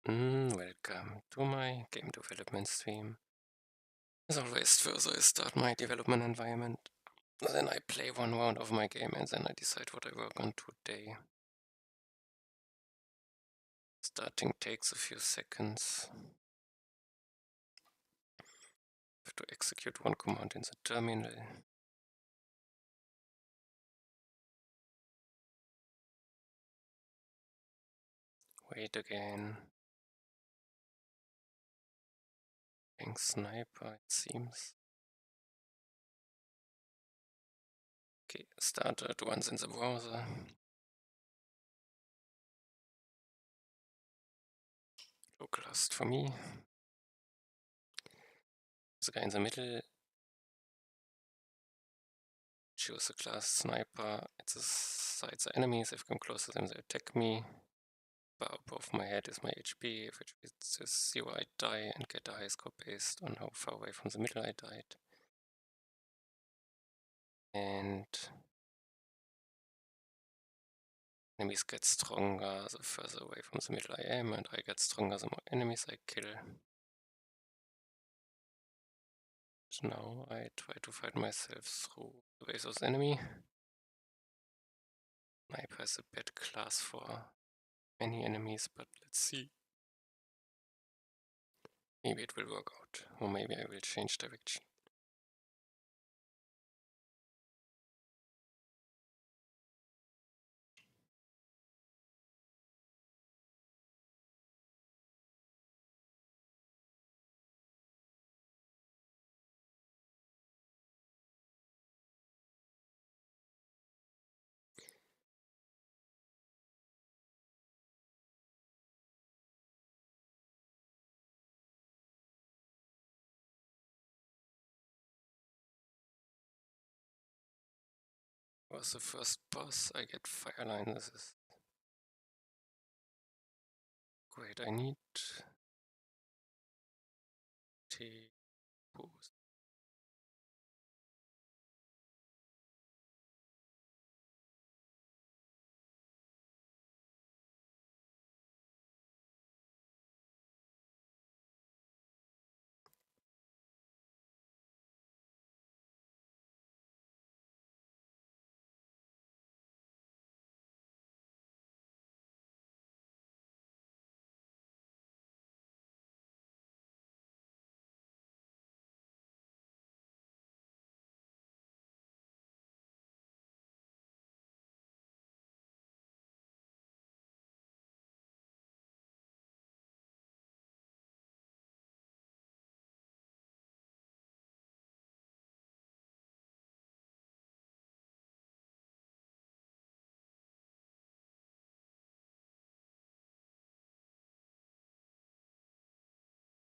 Welcome to my game development stream. As always, first I start my development environment, then I play one round of my game and then I decide what I work on today. Starting takes a few seconds. Have to execute one command in the terminal. Wait again. Ping sniper, it seems. Okay, start at once in the browser. Localhost for me. The guy in the middle. Choose the class sniper. It decides the enemies. If I come close to them, they attack me. Bar above my head is my HP, which is 0 I die, and get a high score based on how far away from the middle I died. And enemies get stronger the further away from the middle I am, and I get stronger the more enemies I kill. So now I try to fight myself through the base of the enemy. Sniper is a bad class for many enemies, but let's see. Maybe it will work out, or maybe I will change direction. Was the first boss, I get Fireline. This is great. I need T-boost.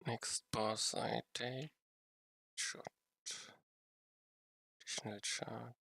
Next boss I take shot. Additional charge.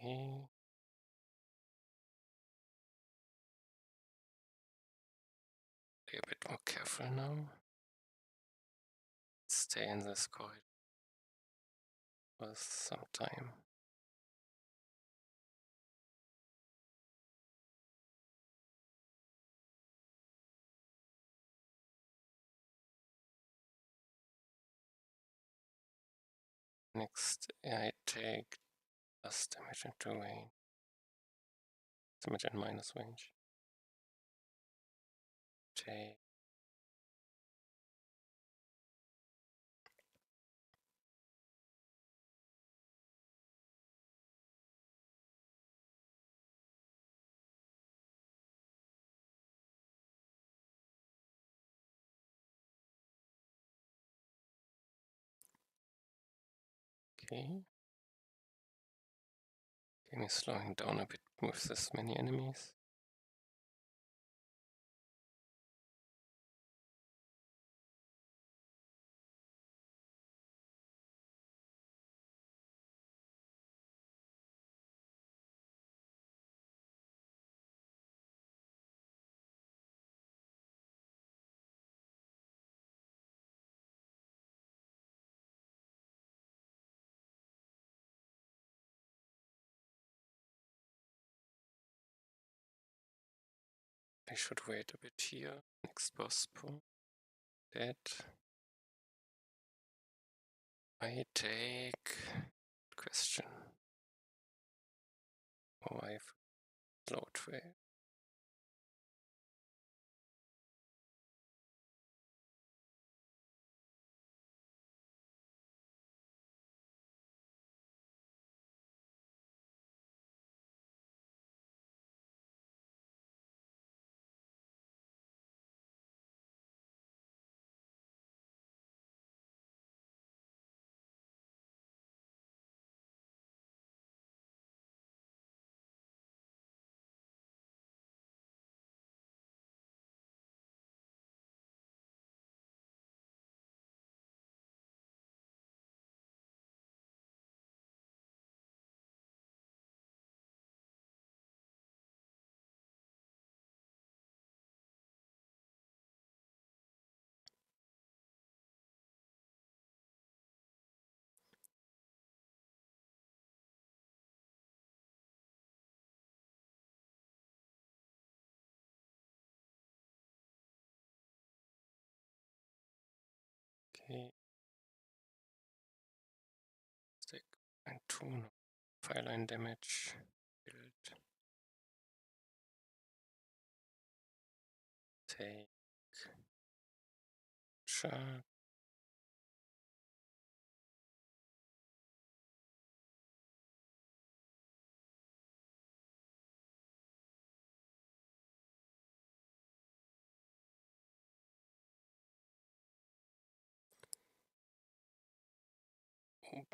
Okay. Be a bit more careful now. Stay in this corridor for some time. Next I take plus damage into range. Damage and minus range. Take okay. Game is slowing down a bit with this many enemies. I should wait a bit here. Next boss point. Dead. I take. Question. Oh, I've low trade. Okay. Stick and 2. No. Fireline damage. Build. Take. Charge.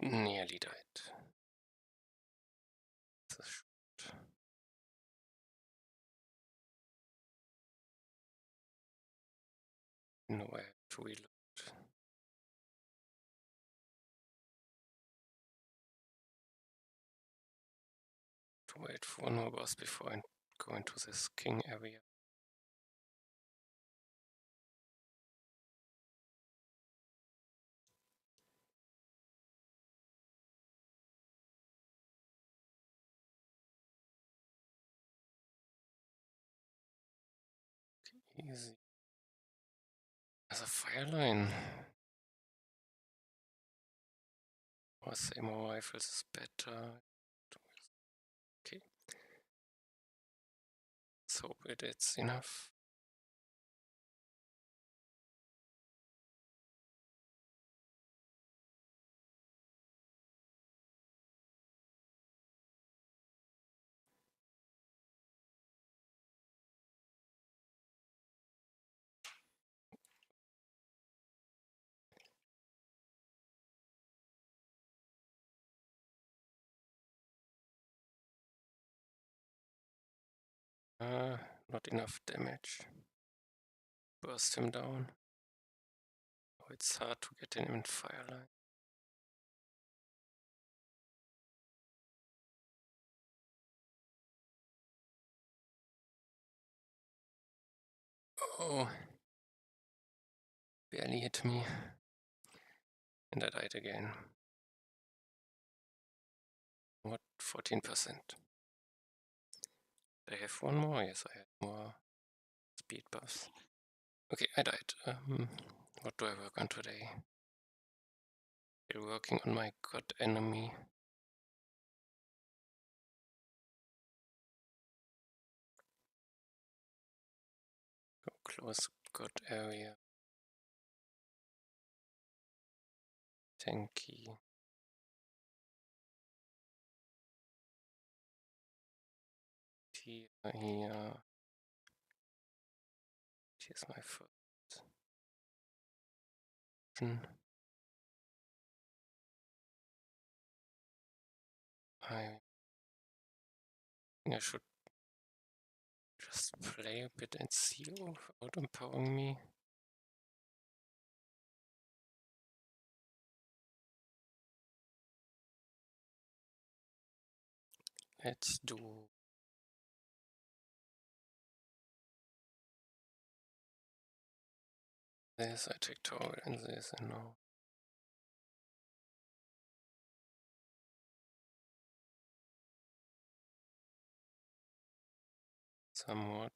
Nearly died. This is short. No, I have to reload. To wait for one more boss before I go into this king area. Easy. As a fireline. Or say more rifles is better. Okay. Let's hope it's enough. Not enough damage. Burst him down. Oh, it's hard to get him in fireline. Oh, barely hit me. And I died again. What? 14%. I have one more? Yes, I have more speed buffs. Okay, I died. What do I work on today? Still working on my god enemy. Go close god area. Tanky. Here. Here's my first. I think I should just play a bit and see without empowering me. Let's do this. I take tower and this, and now somewhat.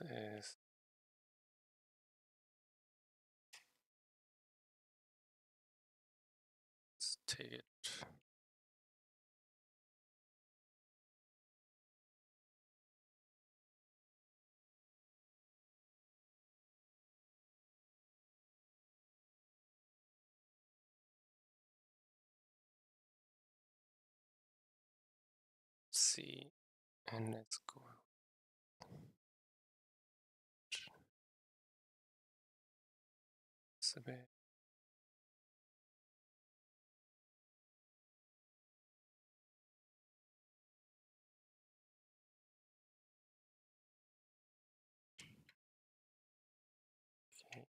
is let's take it. C, and let's go. It's a bit. Okay.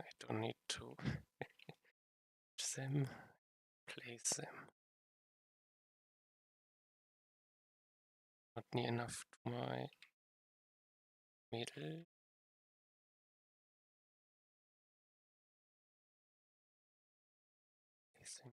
I don't need to them, place them. Not near enough to my middle. Place them.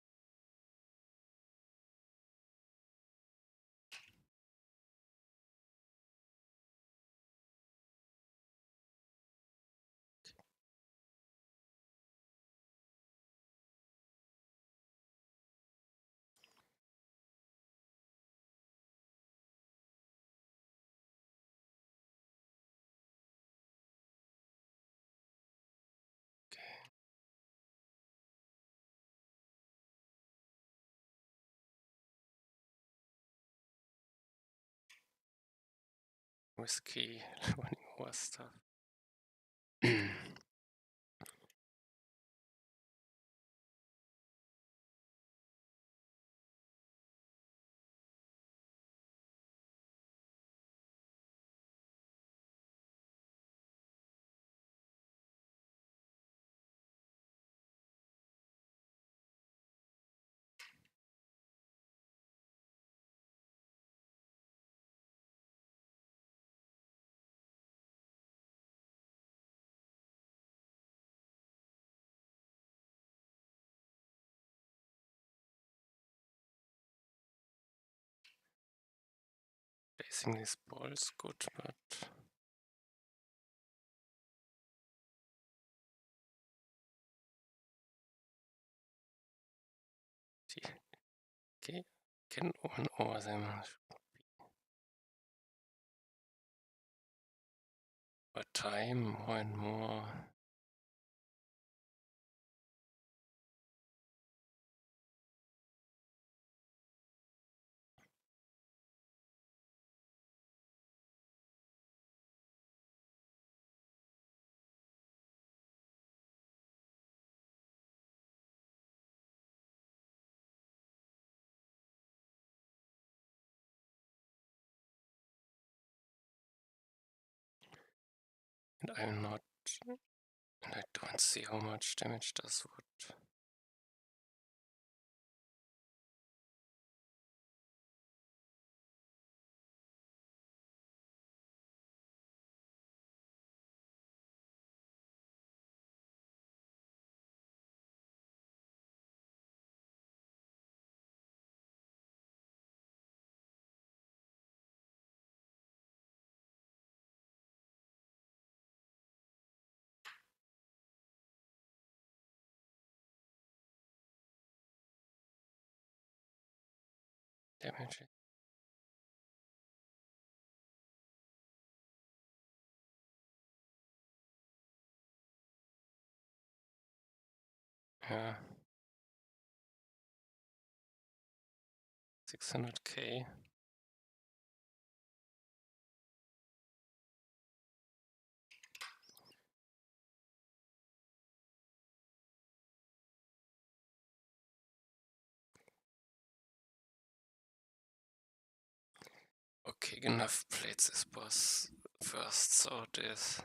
Whiskey, running more stuff. Placing these balls good, but okay, can one over them. But time more and more. And I'm not, and I don't see how much damage does what. Damage. Yeah. 600k. Okay, enough plates this boss first, so it is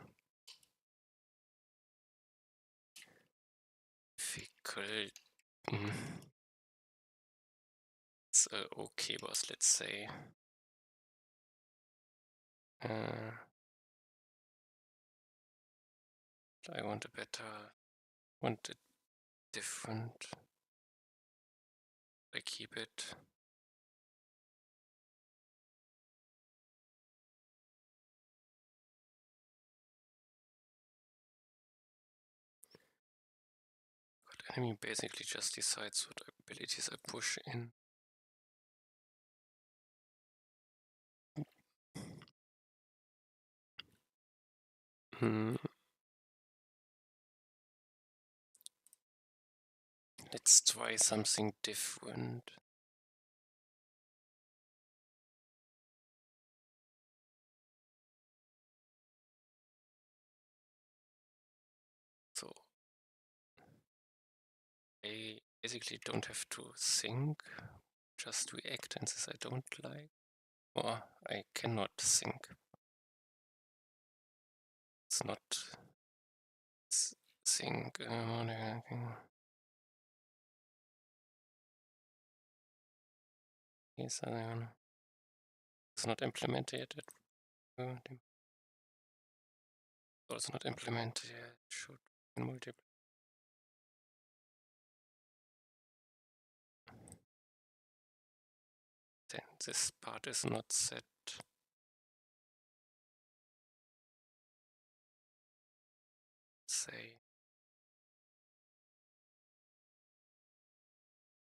difficult. It's a okay boss, let's say. I want a better, want it different. I keep it. But enemy basically just decides what abilities I push in. Let's try something different. So I basically don't have to think, just react, and this I don't like. Or I cannot think. It's not think. Yes, it's not implemented yet. It's not implemented yet. Should be multiple. Then this part is not set. Say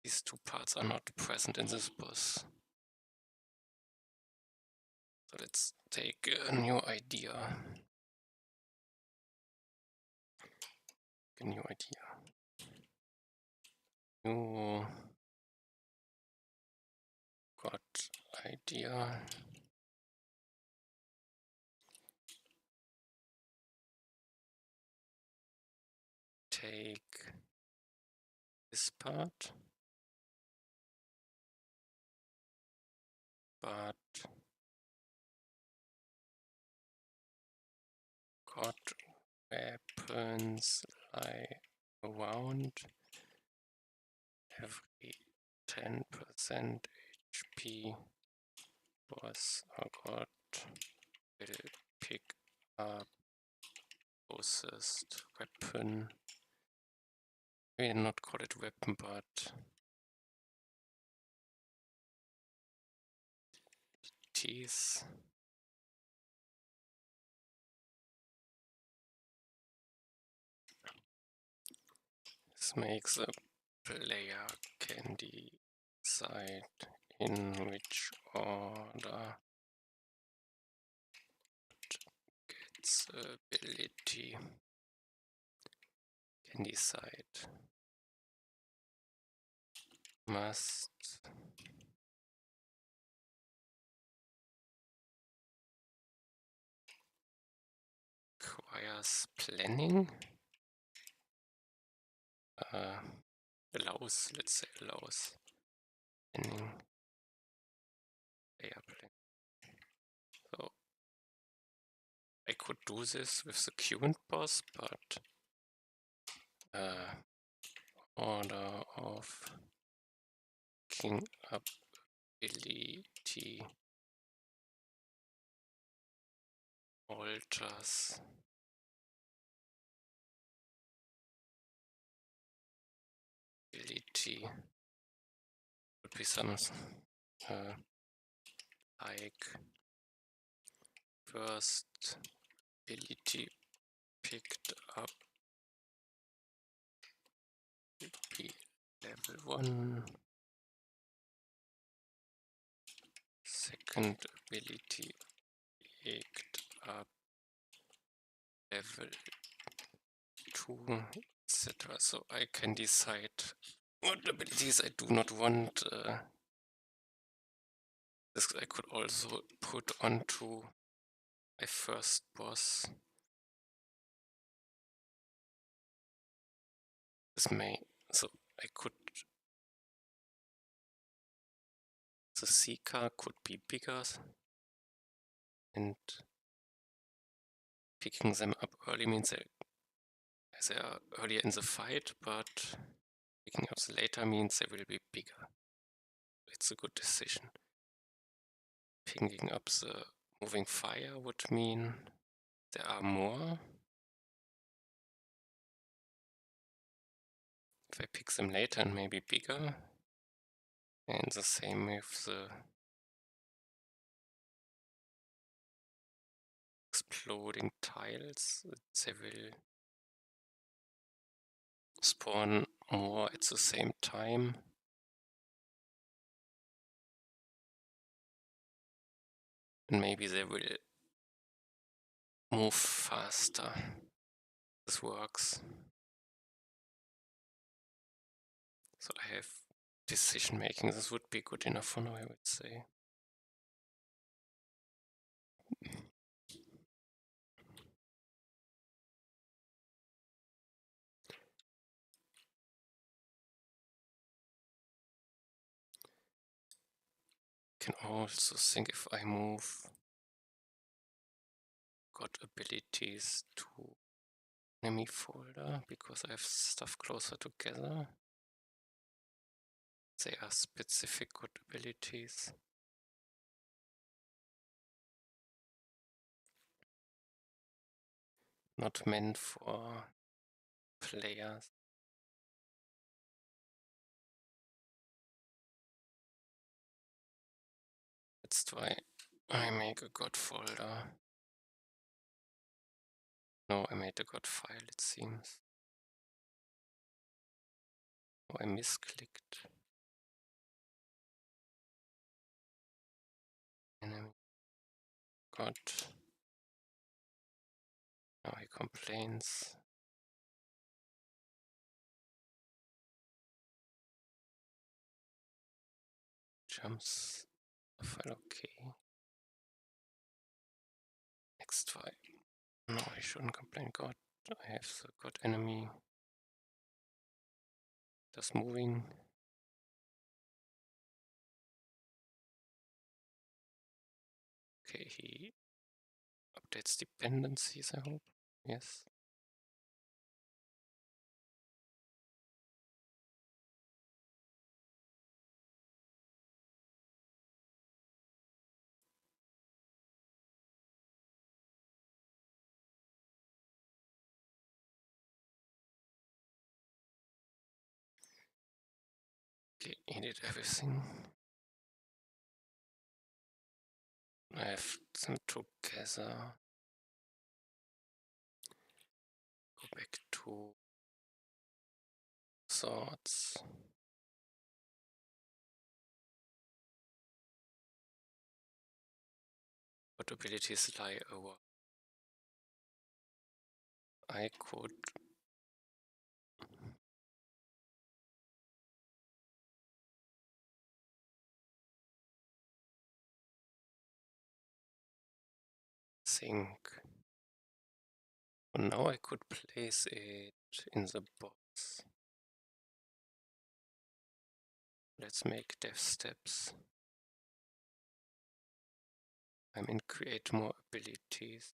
these two parts are not present in this bus. So let's take a new idea. A new idea. New got idea. Take this part, but got weapons lie around every 10% HP boss or god will pick up closest weapon. We will not call it weapon, but teeth. This makes a player can decide in which order its ability can decide. Must requires planning. Allows, let's say allows planning. Player planning. So I could do this with the current boss, but order of king ability alters ability would be some like first ability picked up would be level 1. Second ability picked up level 2, etc. So I can decide what abilities I do not want. This I could also put onto my first boss. This may, so I could, the Seeker could be bigger, and picking them up early means they are earlier in the fight, but picking up the later means they will be bigger. It's a good decision. Picking up the moving fire would mean there are more. If I pick them later and maybe bigger, And the same with the exploding tiles. They will spawn more at the same time. And maybe they will move faster. This works. So I have decision making. This would be good enough for now, I would say. Can also think if I move god abilities to enemy folder because I have stuff closer together. They are specific god abilities. Not meant for players. That's why I make a god folder. No, I made a god file, it seems. Oh, I misclicked. Enemy god. Now he complains. Jumps a file, okay. Next file. No, I shouldn't complain. God, I have the god enemy. Just moving. Okay, he updates dependencies, I hope. Yes. Okay, he did everything. I have them together. Go back to swords. What abilities lie over? I could think. Now I could place it in the box. Let's make dev steps. I mean, create more abilities.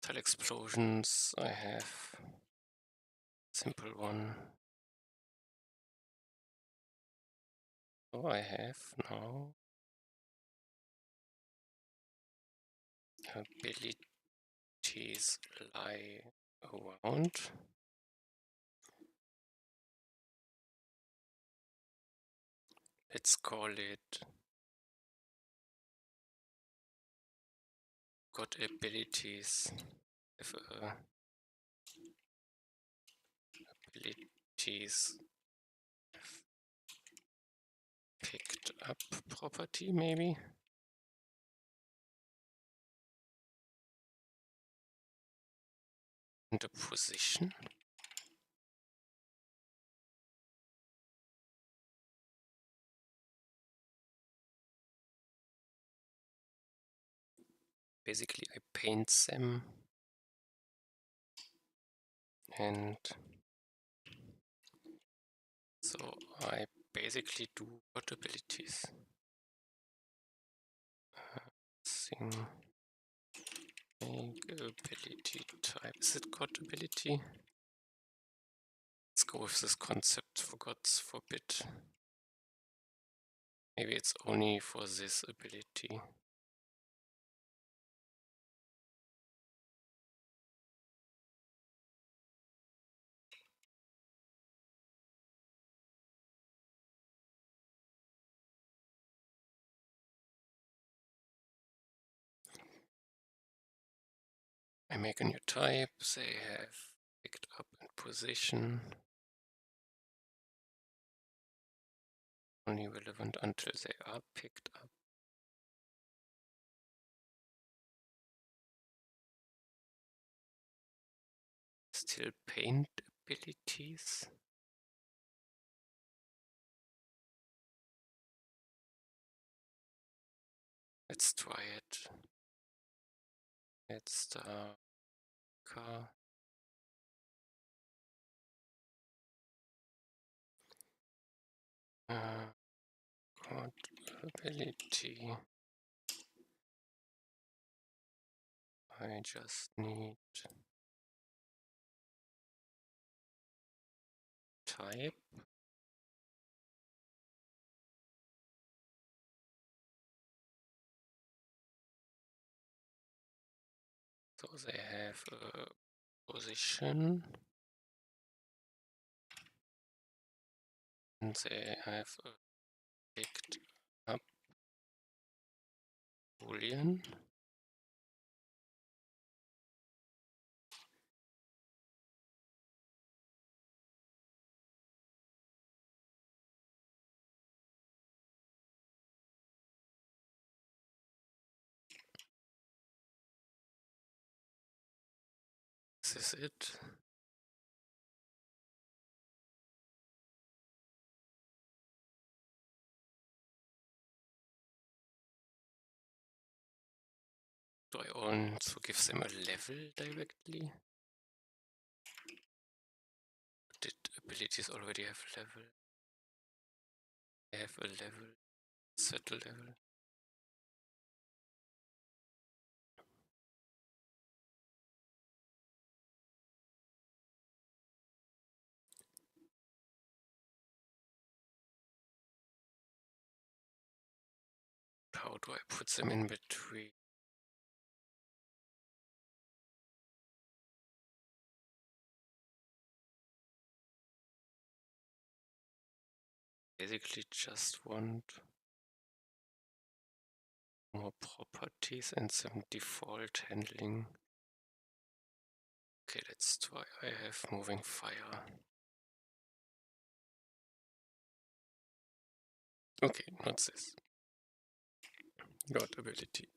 Tile explosions, I have simple one. So I have now abilities lie around. Let's call it god abilities. If abilities picked up property, maybe. And a position. Basically, I paint them and so I basically do god abilities. Thing make ability type. Is it god ability? Let's go with this concept for God's forbid. Maybe it's only for this ability. I make a new type, they have picked up in position. Only relevant until they are picked up. Still paint abilities. Let's try it. It's the car. Card ability. I just need type. So they have a position. And they have a picked up boolean. This is it. Do I also give them a level directly? Did abilities already have level? They have a level, set a level. How do I put them in between? Basically just want more properties and some default handling. Okay, let's try. I have moving fire. Okay, not this. God ability.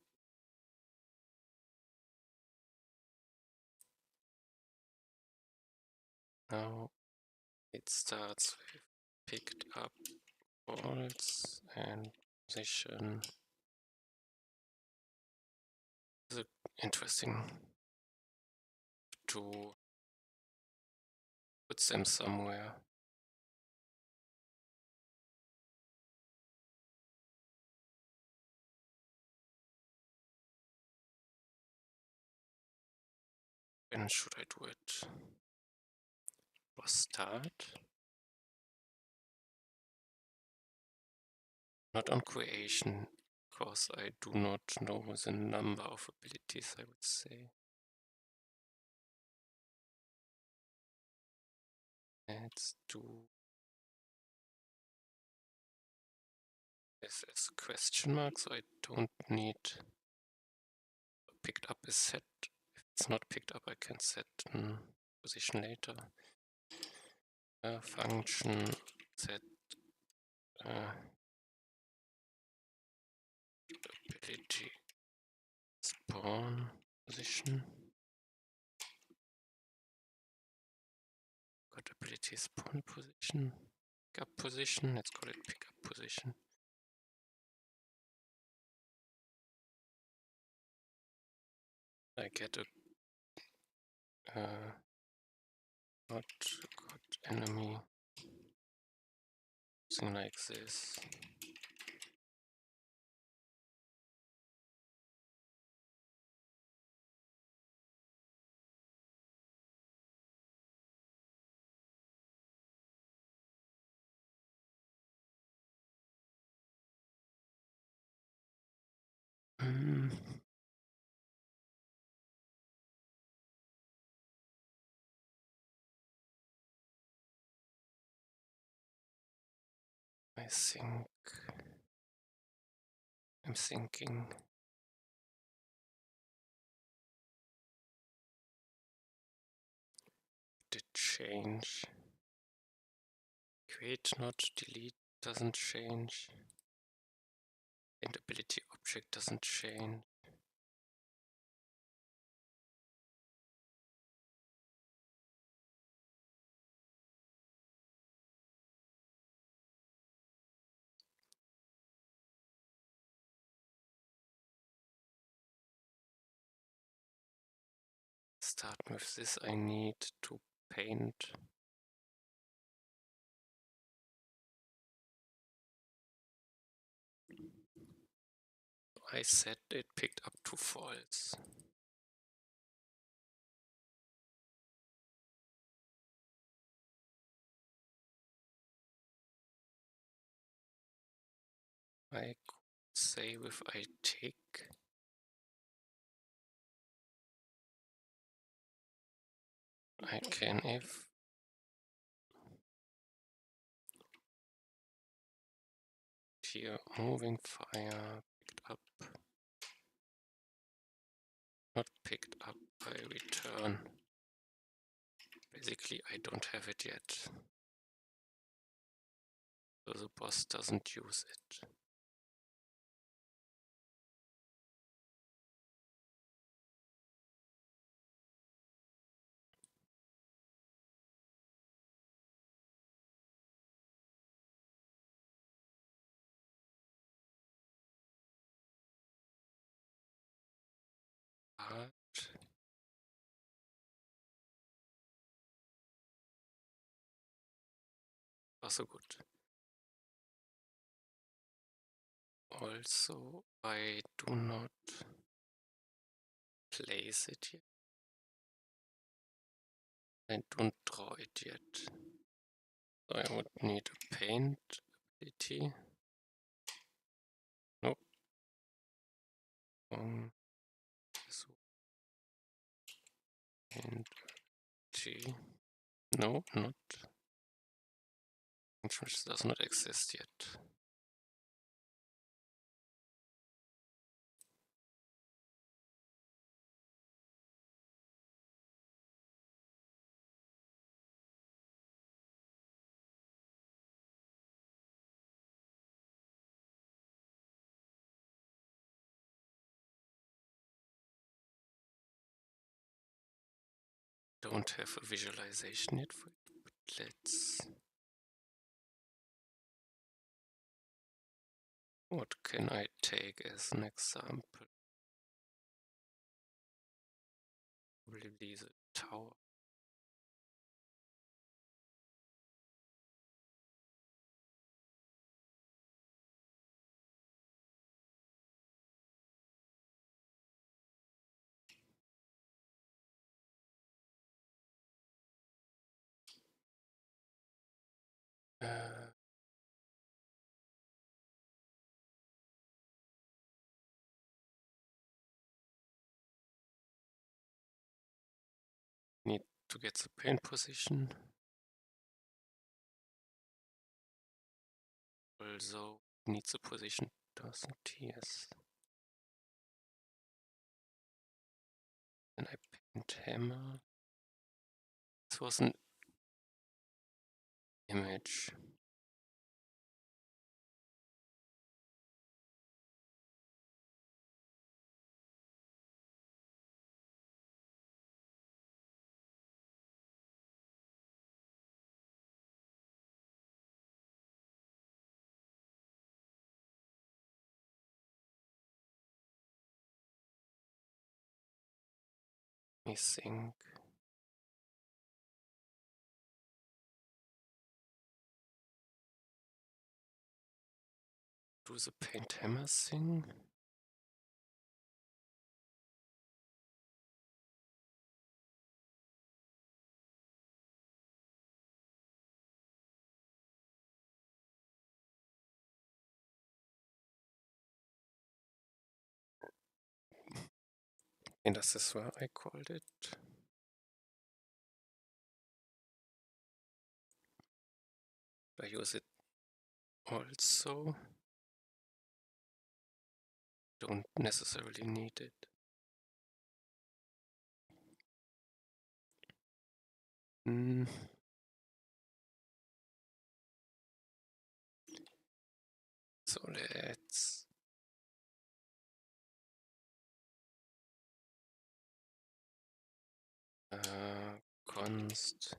Now it starts with picked up balls and position. Is it interesting to put them somewhere? When should I do it? For start? Not on creation, because I do not know the number of abilities, I would say. Let's do this as a question mark, so I don't need picked up is set. If it's not picked up, I can set position later. Function set ability spawn position. Got ability spawn position. Pick up position. Let's call it pick up position. I get a not got enemy. Something like this. I think I'm thinking change. Create not, delete doesn't change. And ability object doesn't change. Start with this, I need to paint. I said it picked up to false. I could say if I take I can if here moving fire picked up, not picked up by return. Basically I don't have it yet, so the boss doesn't use it. But also good. Also, I do not place it yet. I don't draw it yet. So I would need a paint ability. Nope. So paint ability. No, not. Which does not exist yet. Don't have a visualization yet for it, but let's. What can I take as an example? Probably the tower. Need to get the paint position. Also needs a position, doesn't yes. Then I paint hammer. This was an image. Let me think. Do the paint hammer thing. And das ist where I called it. I use it also. Don't necessarily need it. So let's const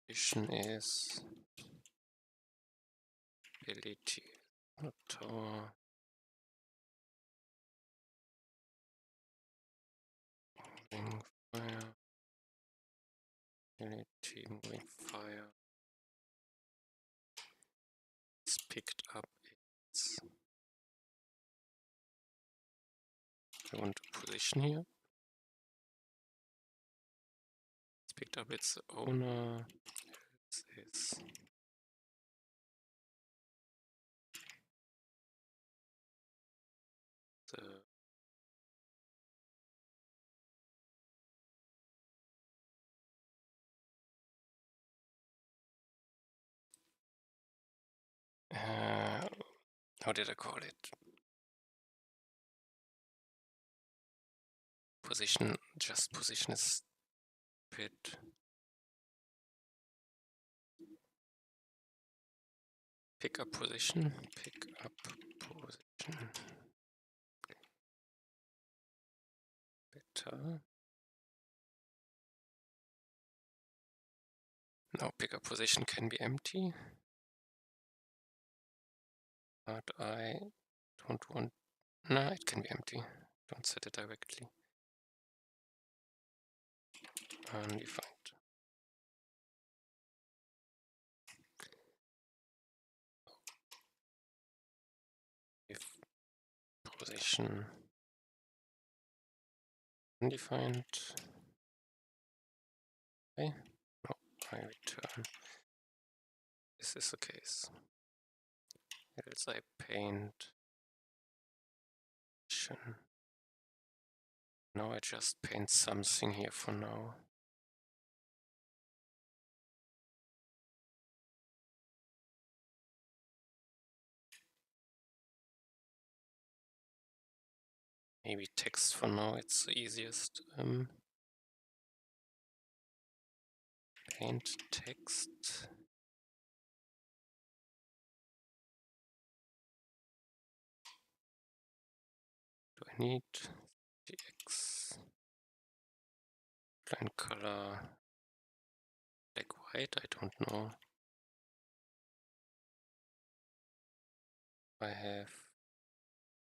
condition is ability not tower moving fire ability moving fire is picked up its I want a position here. It's picked up its owner. This is the how did I call it? Position, just position is bit. Pick up position, pick up position. Better. Now pick up position can be empty. But I don't want, no, it can be empty. Don't set it directly. Undefined. If position undefined. Okay. No, I return. This is the case. Else I paint. Now I just paint something here for now. Maybe text for now, it's the easiest. Paint text. Do I need DX? Line color black white, I don't know. I have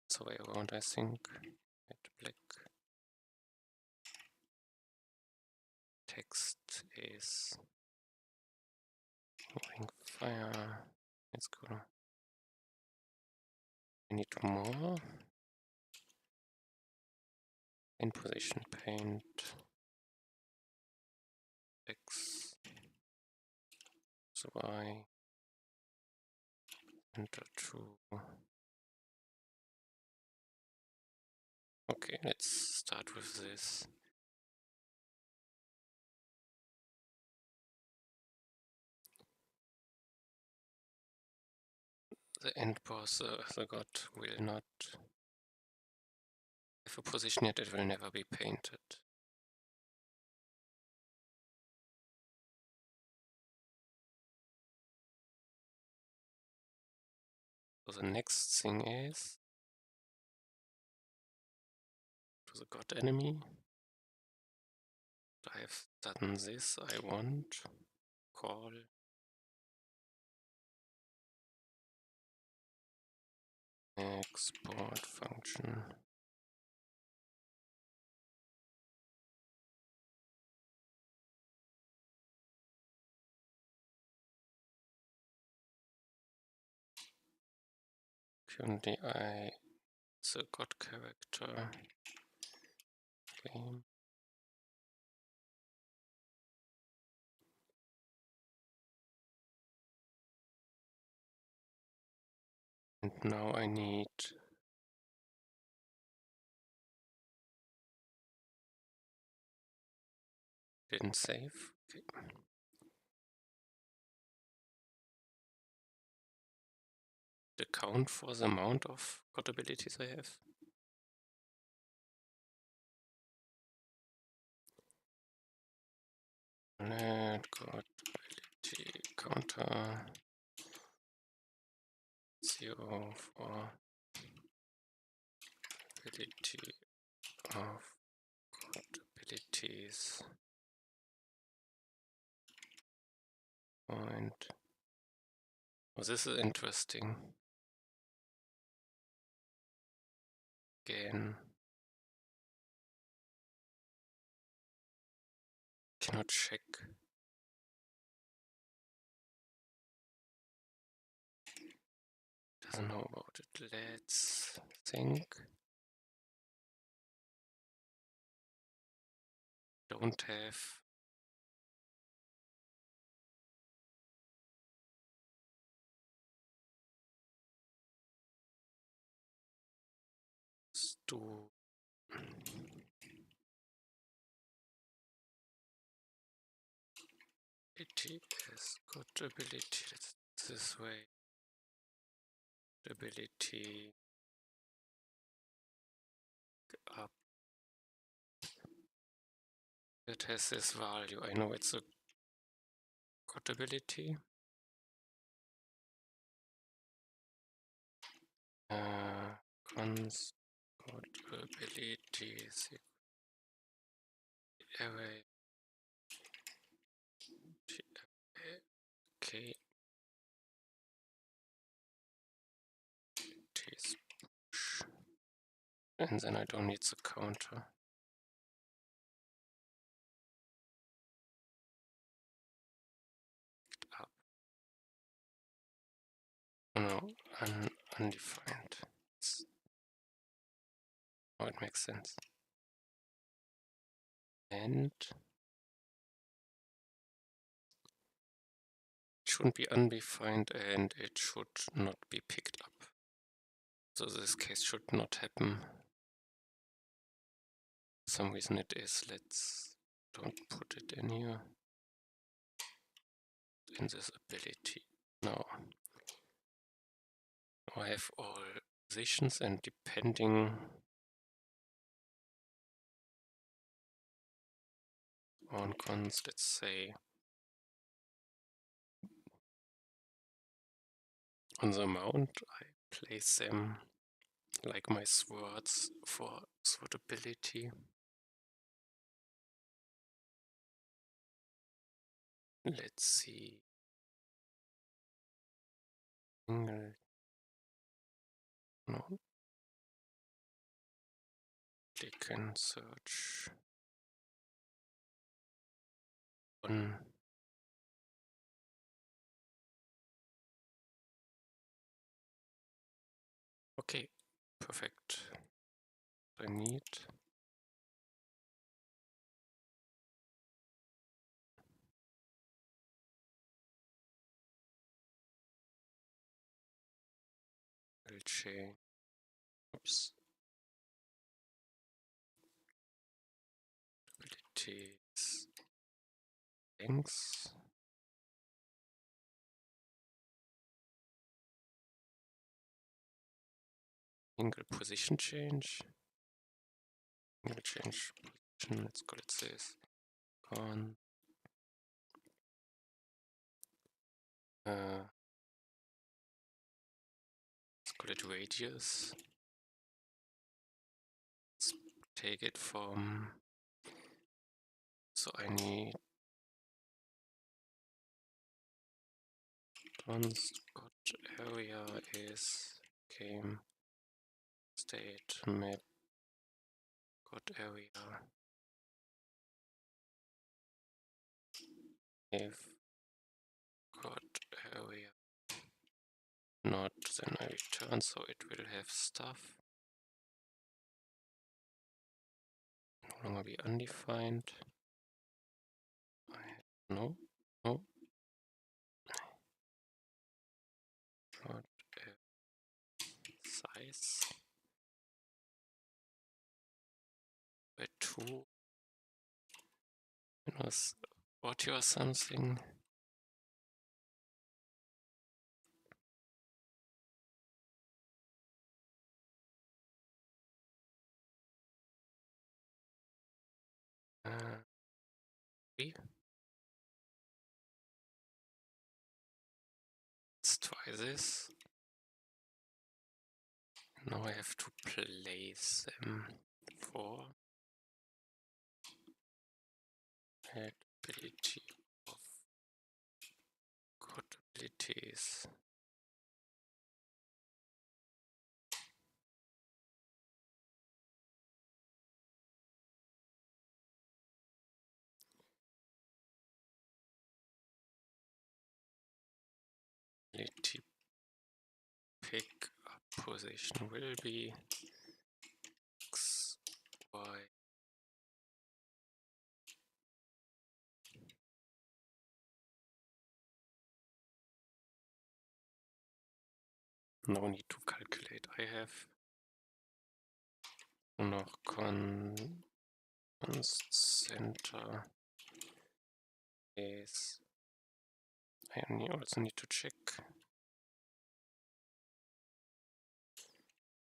it's the way around, I think. White, black. Text is moving fire. Let's go. I need more. In position paint. X. So I enter true. Okay, let's start with this. The end boss, the god, will not have a position yet, it will never be painted. So the next thing is to the god enemy. I have done this, I want call export function. Currently it's a god character game. And now I need didn't save. Okay. The count for the amount of god abilities I have. Let codability counter 0 for ability of codabilities. Point. Oh, this is interesting. Again, cannot check. Doesn't know about it. Let's think. Don't have to ability is good ability. That's this way. Ability up. It has this value. I know it's a good ability. Cons good abilities array. Okay. Ts push. And then I don't need the counter. Up. No, undefined. Oh, it makes sense. And it shouldn't be undefined and it should not be picked up. So this case should not happen. For some reason it is. Let's don't put it in here. In this ability. Now I have all positions and depending on cons, let's say on the mount, I place them like my swords for suitability. Let's see. No. Click and search on okay, perfect. I need will change. Oops. Abilities. Thanks. Single position change. Single change position. Let's call it this. On let's call it radius. Let's take it from. So I need const area is game state map area. If area not, then I return, so it will have stuff. No longer be undefined. No. Size by 2 minus 40 or something. this. Now I have to place them for add ability of good abilities. Ability pick up position will be X, Y. No need to calculate. I have noch const center is. I also need to check.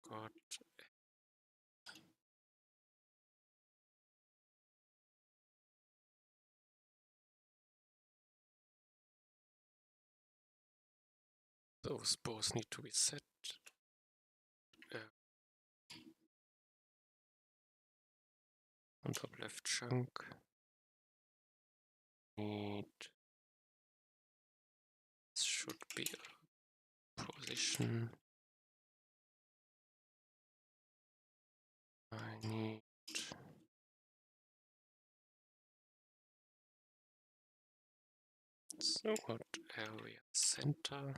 Got those both need to be set. On top left chunk. Need this should be a position. I need so what area center.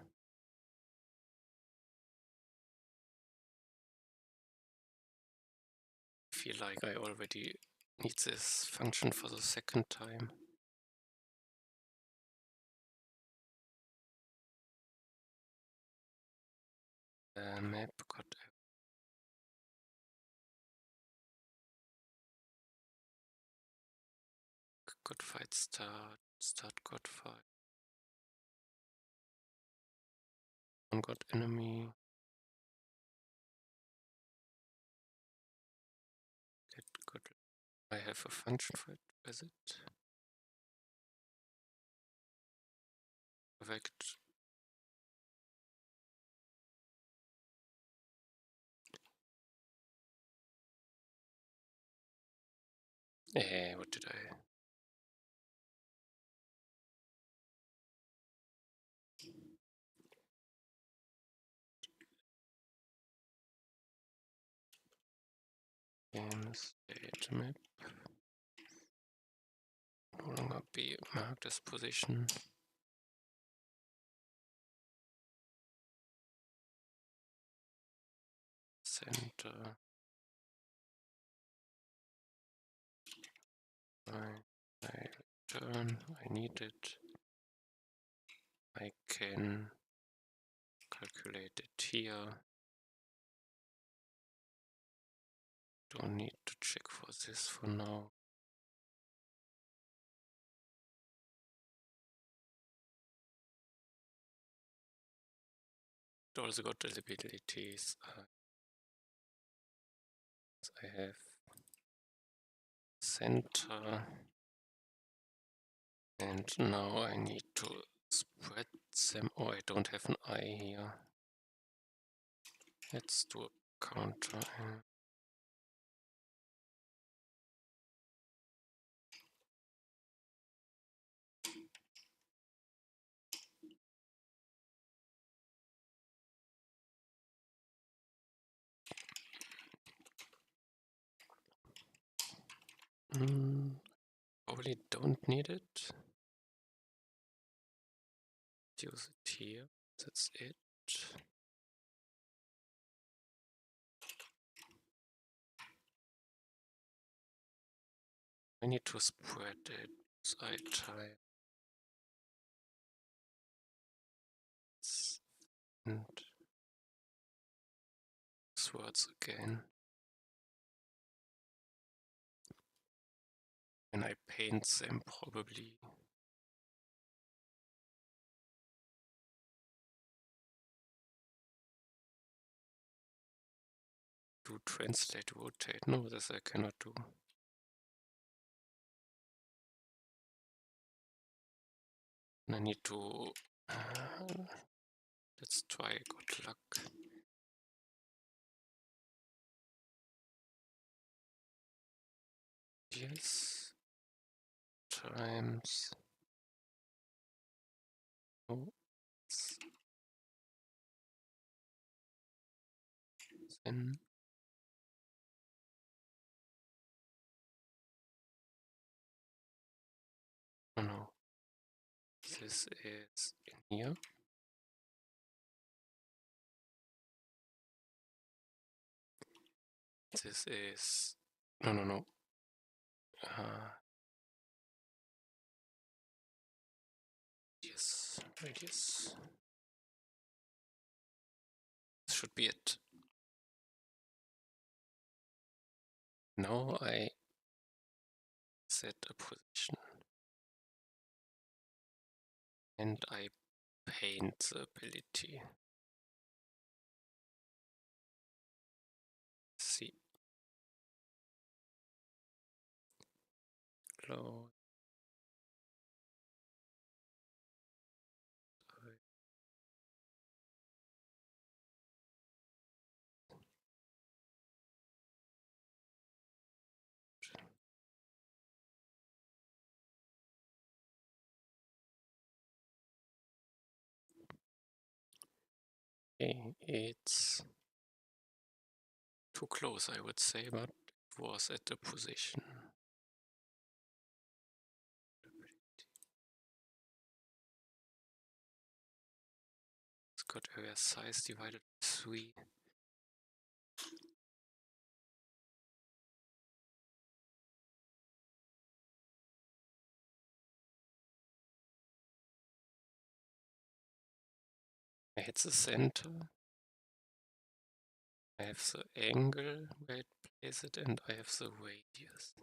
I feel like I already need this function for the second time. Map got good fight start good fight. One got enemy. Get good. I have a function for it. Is it? Perfect. What did I? Game state map. No longer be marked as position. Center. I return. I need it. I can calculate it here. Don't need to check for this for now. It also got the abilities. I have center, and now I need to spread them. Oh, I don't have an eye here. Let's do a counter. Probably don't need it. Use it here. That's it. I need to spread it. So I type and words again. And I paint them probably. Do translate, rotate. No, this I cannot do. And I need to Let's try good luck. Yes. Times. Oh. Then. Oh no. This is in here. This is. No. Yes. Radius. This should be it. Now I set a position. And I paint the ability. See. Close. Okay, it's too close, I would say, but it was at the position. It's got area size divided by 3. I hit the center. I have the angle where it places it, and I have the radius.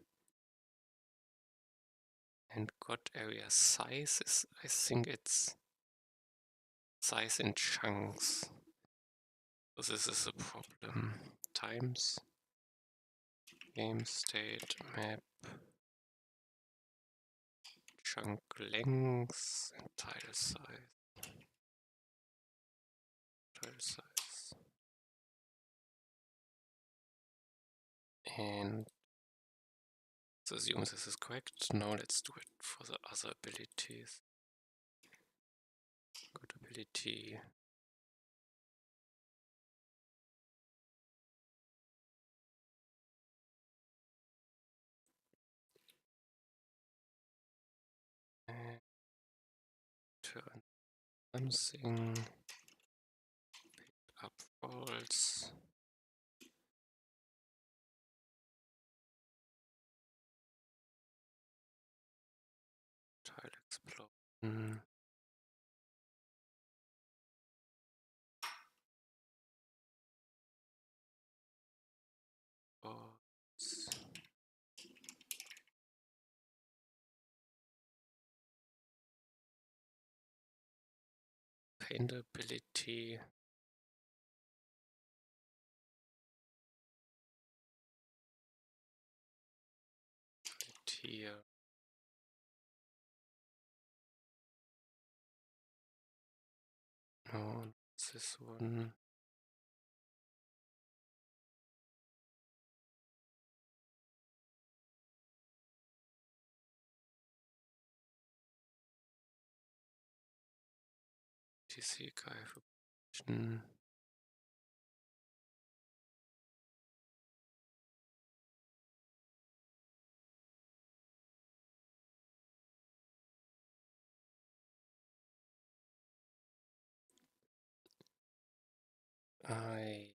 And got area size is, I think it's size in chunks. So this is a problem. Times game state map chunk length and tile size. And let's assume this is correct. Now let's do it for the other abilities. Good ability. And turn something. Pick up false. Tile explosion. False. Paint ability. Here. No, this one. TC Kai. I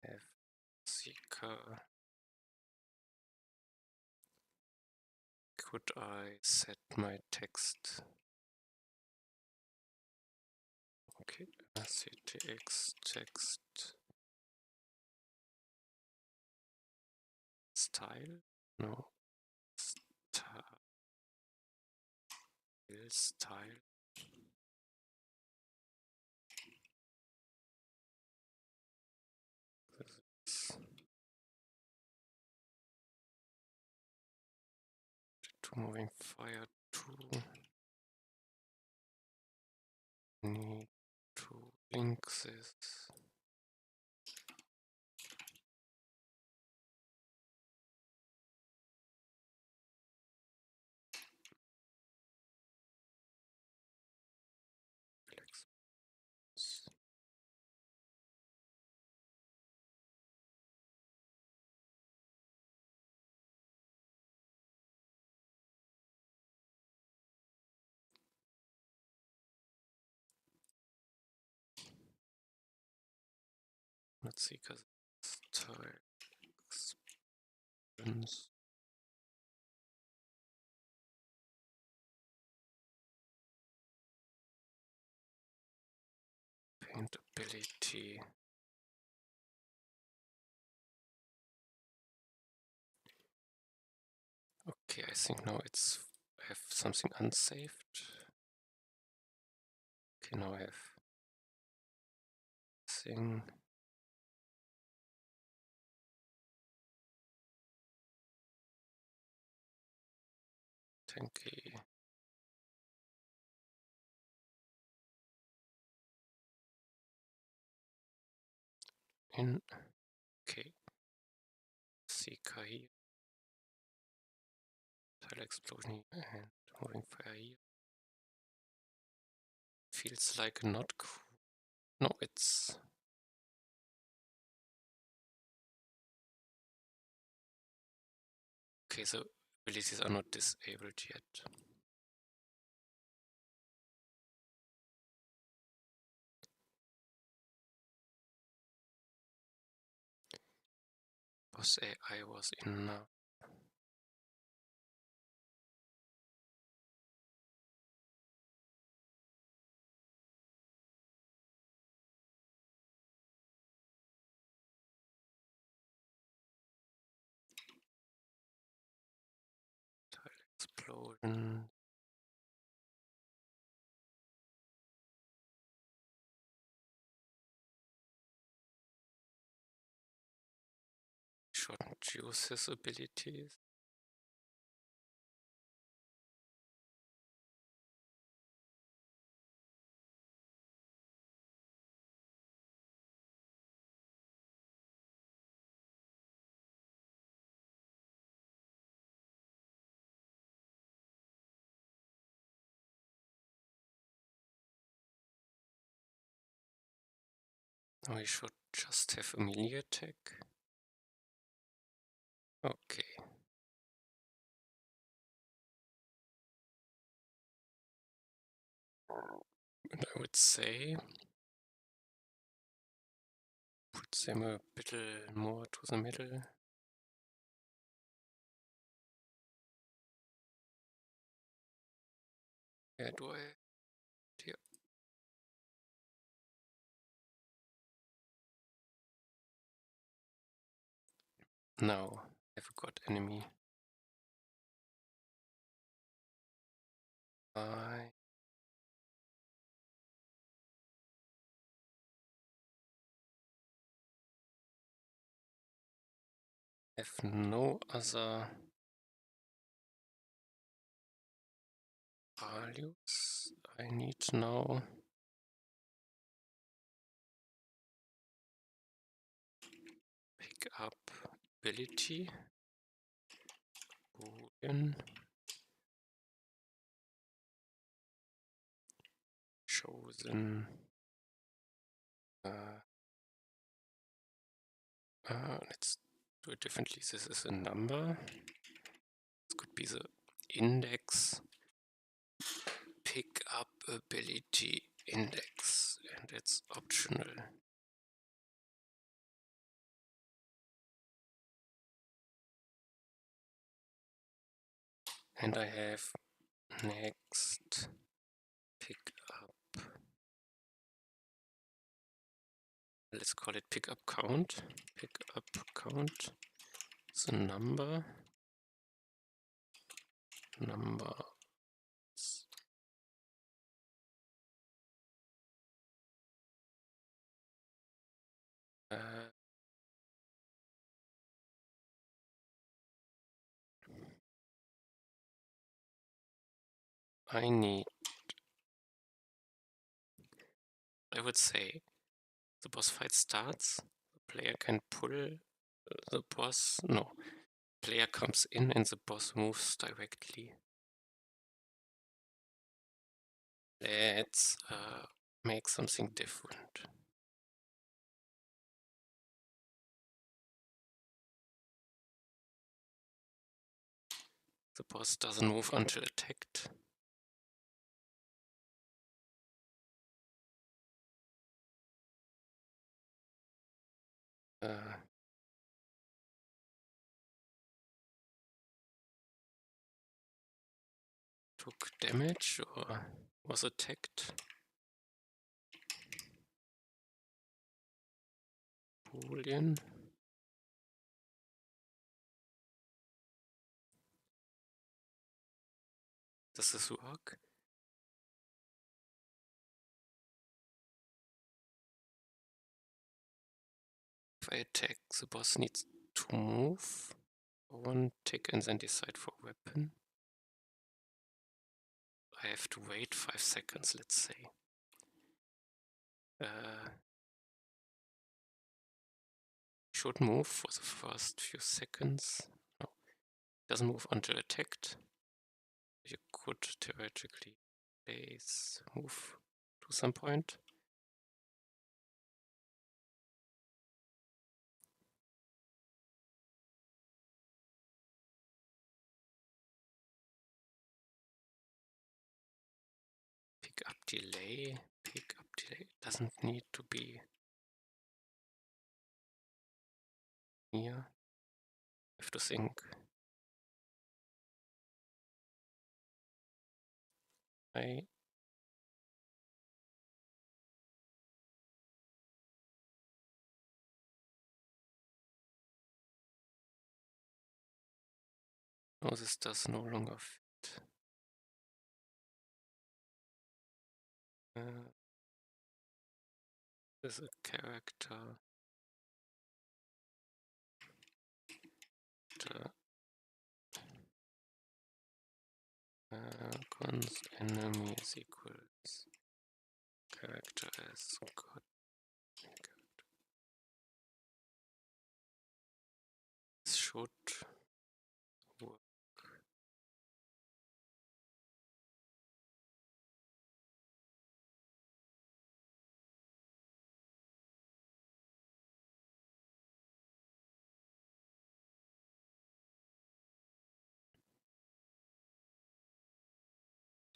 have Seeker. Could I set my text? Okay, ctx text style? No, style. To moving fire to Need to link this. Let's see, because type expressions. Paintability. Okay, I think now I have something unsaved. Okay, now I have thing. 10K. In okay. CK here. Tile explosion here and moving fire here. Feels like not cool. No, it's okay, so abilities are not disabled yet. Boss AI was in now. Tile explosion. Shouldn't use his abilities. Now he should just have a melee attack. Okay. And I would say put them a bit more to the middle. Where do I? Here. Now I've got enemy. I have no other values. I need now pick up ability. Boolean. Chosen. Let's do it differently. This is a number. This could be the index. Pick up ability index, and it's optional. And I have next pick up. Let's call it pick up count. Pick up count. The number. Number. I need I would say the boss fight starts, the player can pull the boss. No, player comes in and the boss moves directly. Let's make something different. The boss doesn't move until attacked. Took damage or was attacked. Boolean. Does this work? If I attack, the boss needs to move one tick and then decide for a weapon. I have to wait 5 seconds, let's say. Should move for the first few seconds. No, doesn't move until attacked. You could theoretically place move to some point. Pick up delay. Pick up delay. Doesn't need to be here. I have to think. I know this does no longer fit. There's a character. Const enemy is equals character as god. This should work.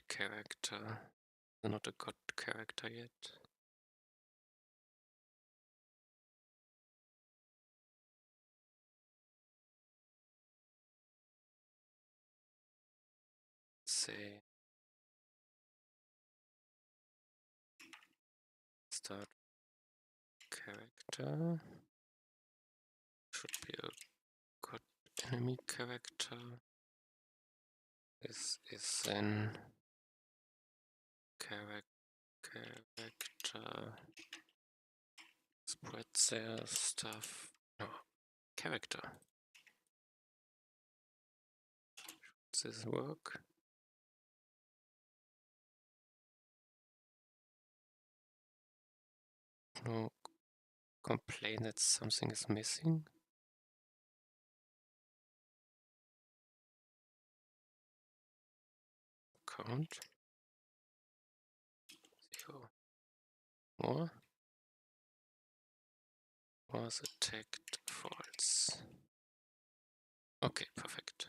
Character, not a god character yet. Say start character should be a god enemy character. This is then character spread their stuff. No, character. Should this work? No complaint that something is missing. Count 0. More was attacked false. Okay, perfect.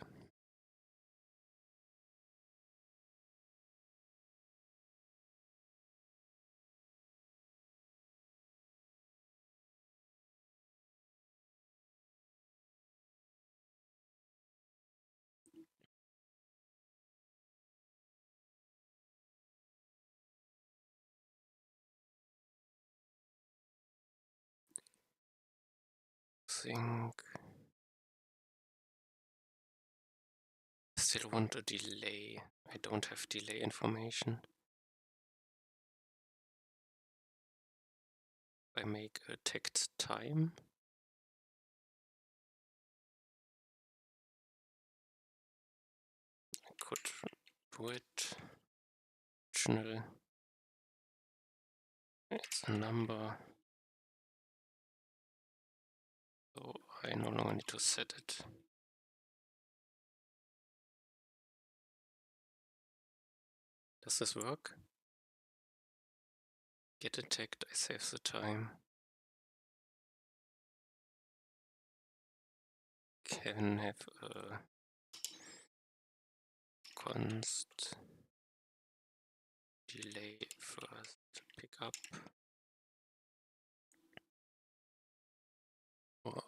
Think still want a delay. I don't have delay information. I make a text time. I could do it. Optional. It's a number, so I no longer need to set it. Does this work? Get attacked, I save the time. Can have a const delay first pick up. Or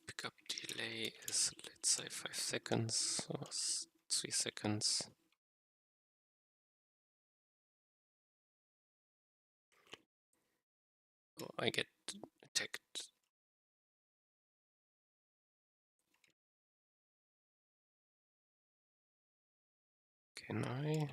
pick up delay is, let's say, 5 seconds or 3 seconds. So I get attacked. Can I?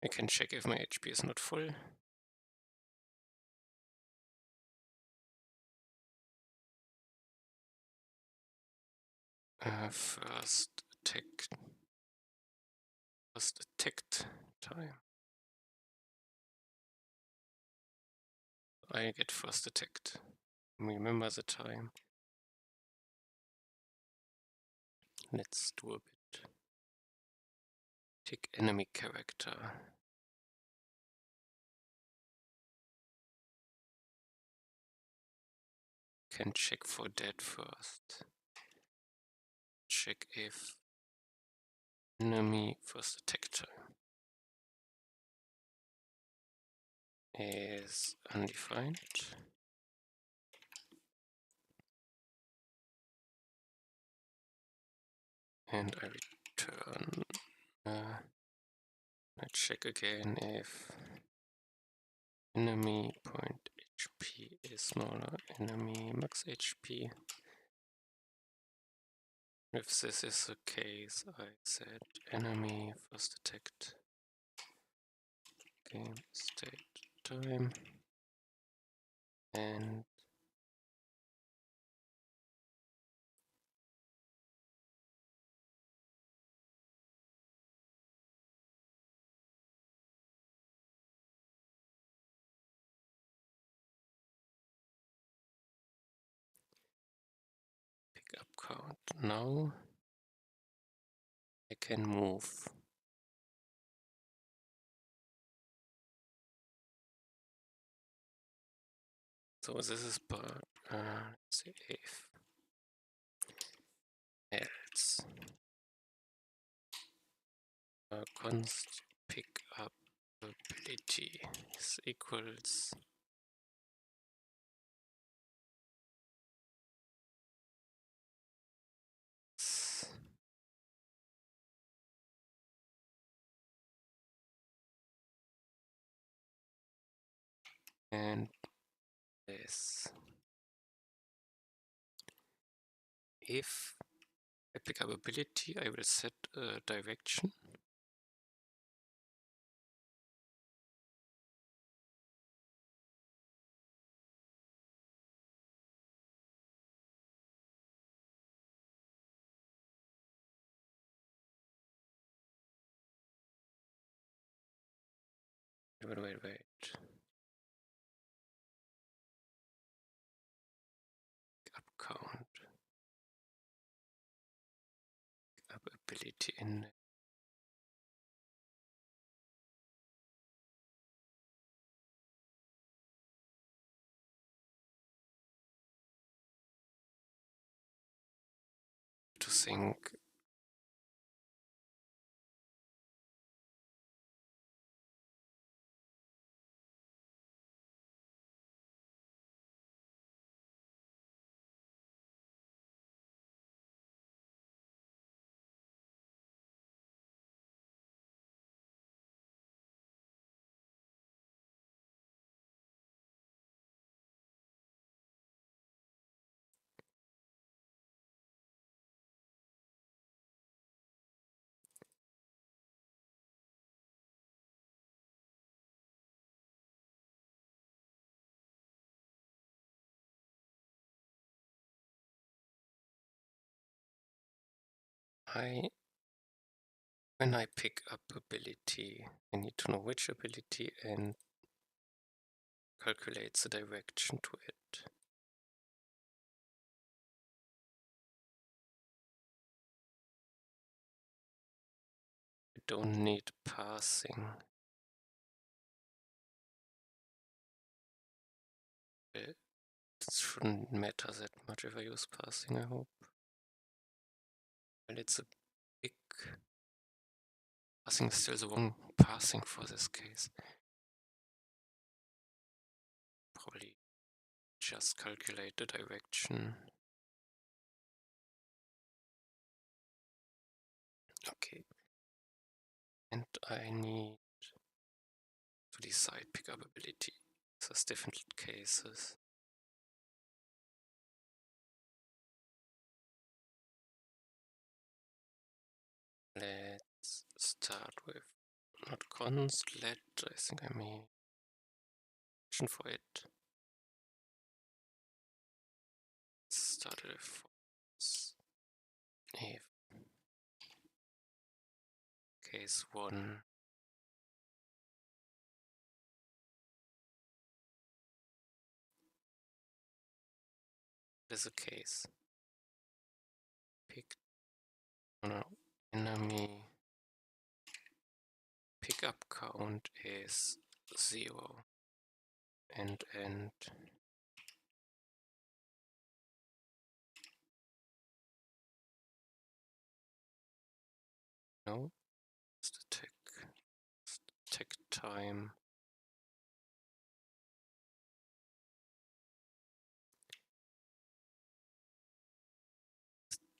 I can check if my HP is not full. First attacked time. I get first attacked. Remember the time. Let's do a bit. Pick enemy character. Can check for dead first. Check if enemy first attack time is undefined. And I return. I check again if enemy point HP is smaller, enemy max HP. If this is the case, I set enemy first attacked. Game state time. And pick up count. Now I can move. So this is part, let's say if else const pick up ability is equals and this. If I pick up ability, I will set a direction. Wait. Pick up count. Pick up ability in. To think when I pick up ability, I need to know which ability and calculate the direction to it. I don't need parsing. It shouldn't matter that much if I use parsing, I hope. Well, it's a big... Parsing is still the wrong parsing for this case. Probably just calculate the direction. Okay. And I need to decide pickup ability. There's different cases. Let's start with not const, let, I think I mean function for it. Start with false. If case 1 is a case. Pick enemy pickup count is 0 and no static time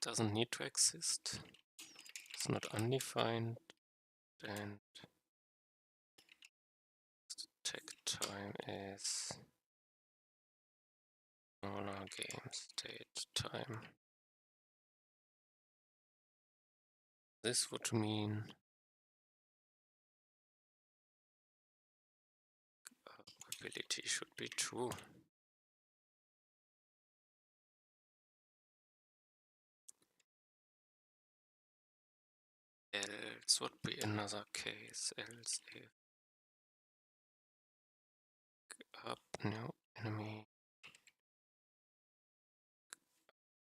doesn't need to exist. It's not undefined, and static time is smaller game state time. This would mean ability should be true. Else would be another case. Else if up no enemy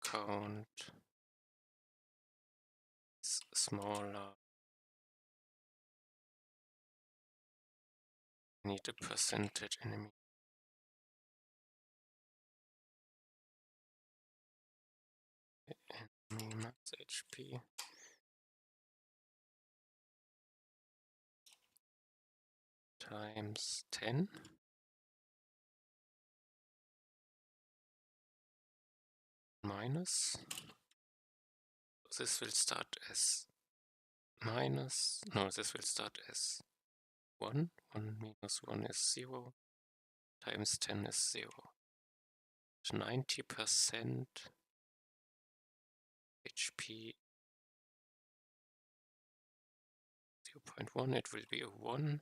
count is smaller. Need a percentage enemy. Enemy max HP. Times 10. Minus. This will start as minus. No, this will start as 1. 1 minus 1 is 0. Times 10 is 0. 90% HP 0.1, it will be a 1.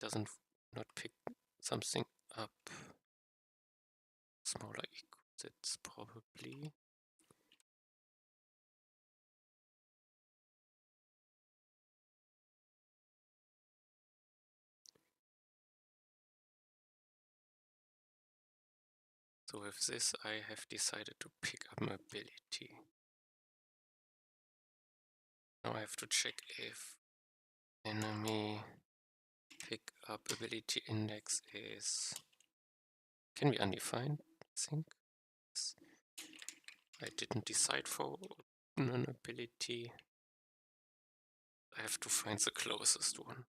Doesn't not pick something up smaller equals, it's probably so. With this I have decided to pick up an ability. Now I have to check if enemy pick up ability index can be undefined, I think. I didn't decide for an ability. I have to find the closest one.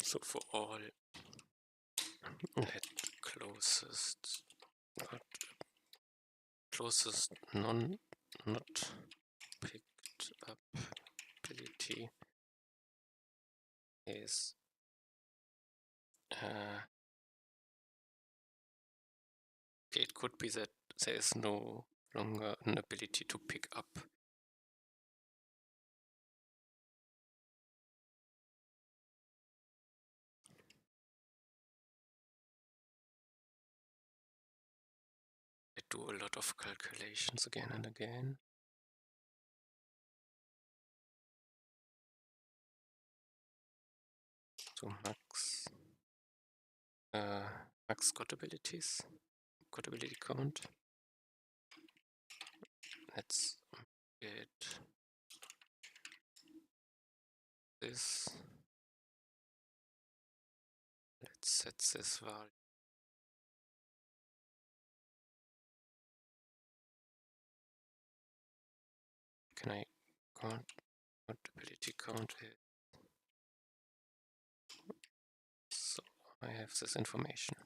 So for all, let closest not picked up ability is okay, it could be that there is no longer an ability to pick up. do a lot of calculations again and again. So max code abilities, code ability count. Let's get this. Let's set this value. Can I count what ability count is? So I have this information.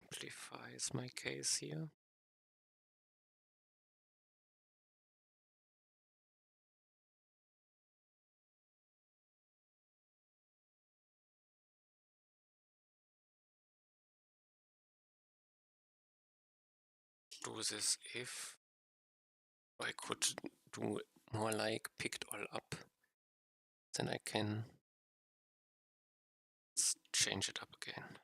Amplifies my case here. Do this if I could do more like picked all up, then I can change it up again.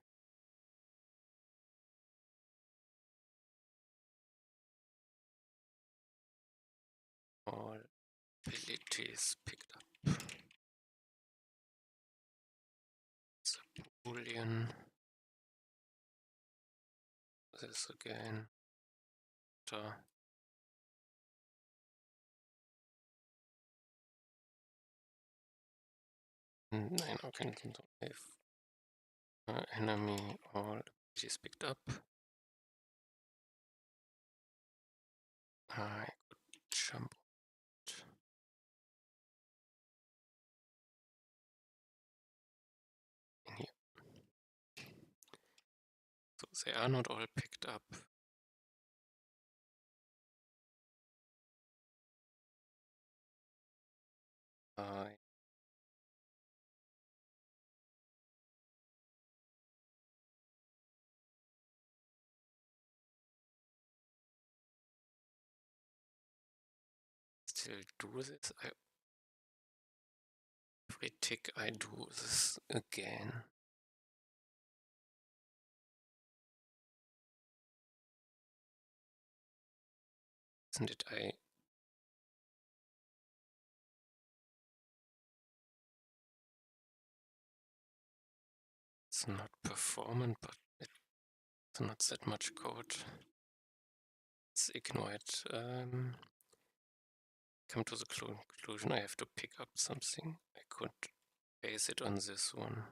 All abilities picked up. It's a boolean. This again. Nein, okay, if enemy all abilities picked up, I could jump in here. So they are not all picked up. Still do this. Every tick I do this again. Isn't it? It's not performant, but it's not that much code. Let's ignore it. Come to the conclusion I have to pick up something. I could base it on this one.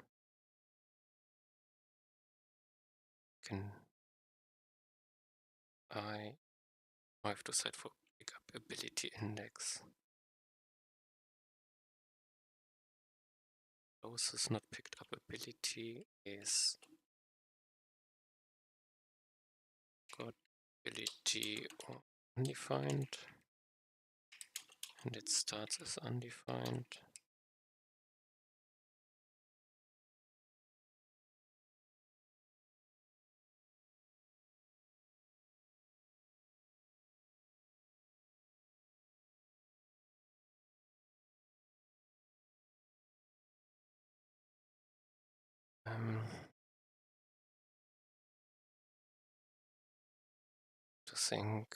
I have to set for pick up ability index. Closest not picked up ability is got ability or undefined, and it starts as undefined. To think.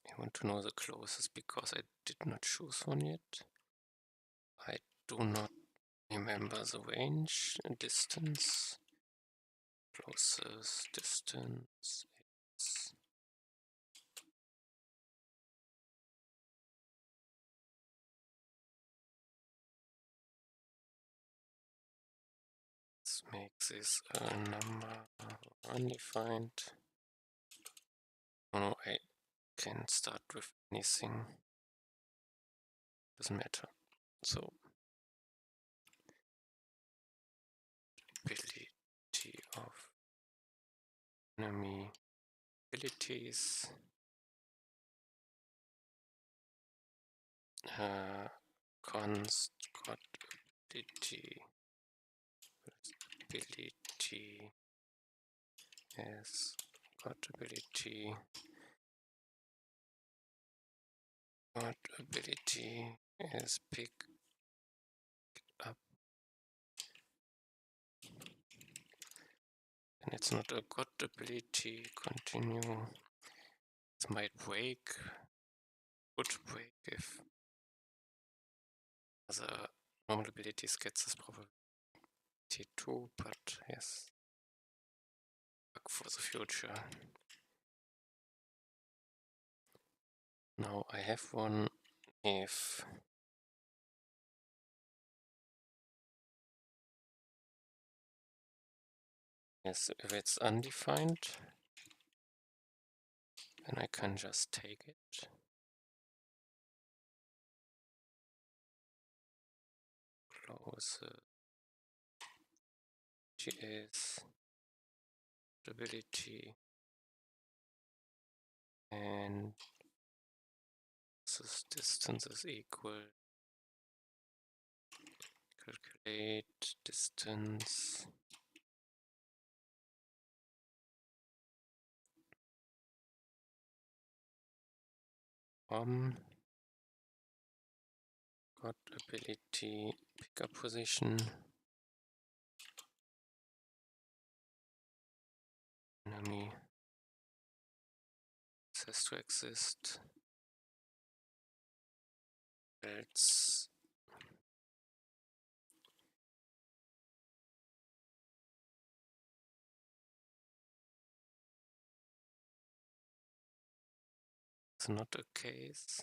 I want to know the closest because I did not choose one yet. I do not remember the range and distance. Closest distance is let's make this a number undefined. Oh no, I can start with anything. Doesn't matter. So ability of enemy abilities. Const got ability as got ability What ability is pick up? And it's not a god ability. Continue. It might break. Would break if other normal abilities gets this probability too, but yes. Back for the future. Now I have one if yes, if it's undefined, then I can just take it. Close GS stability and this distance is equal. Calculate distance. God ability pickup position. Enemy. This has to exist. Else it's not a case.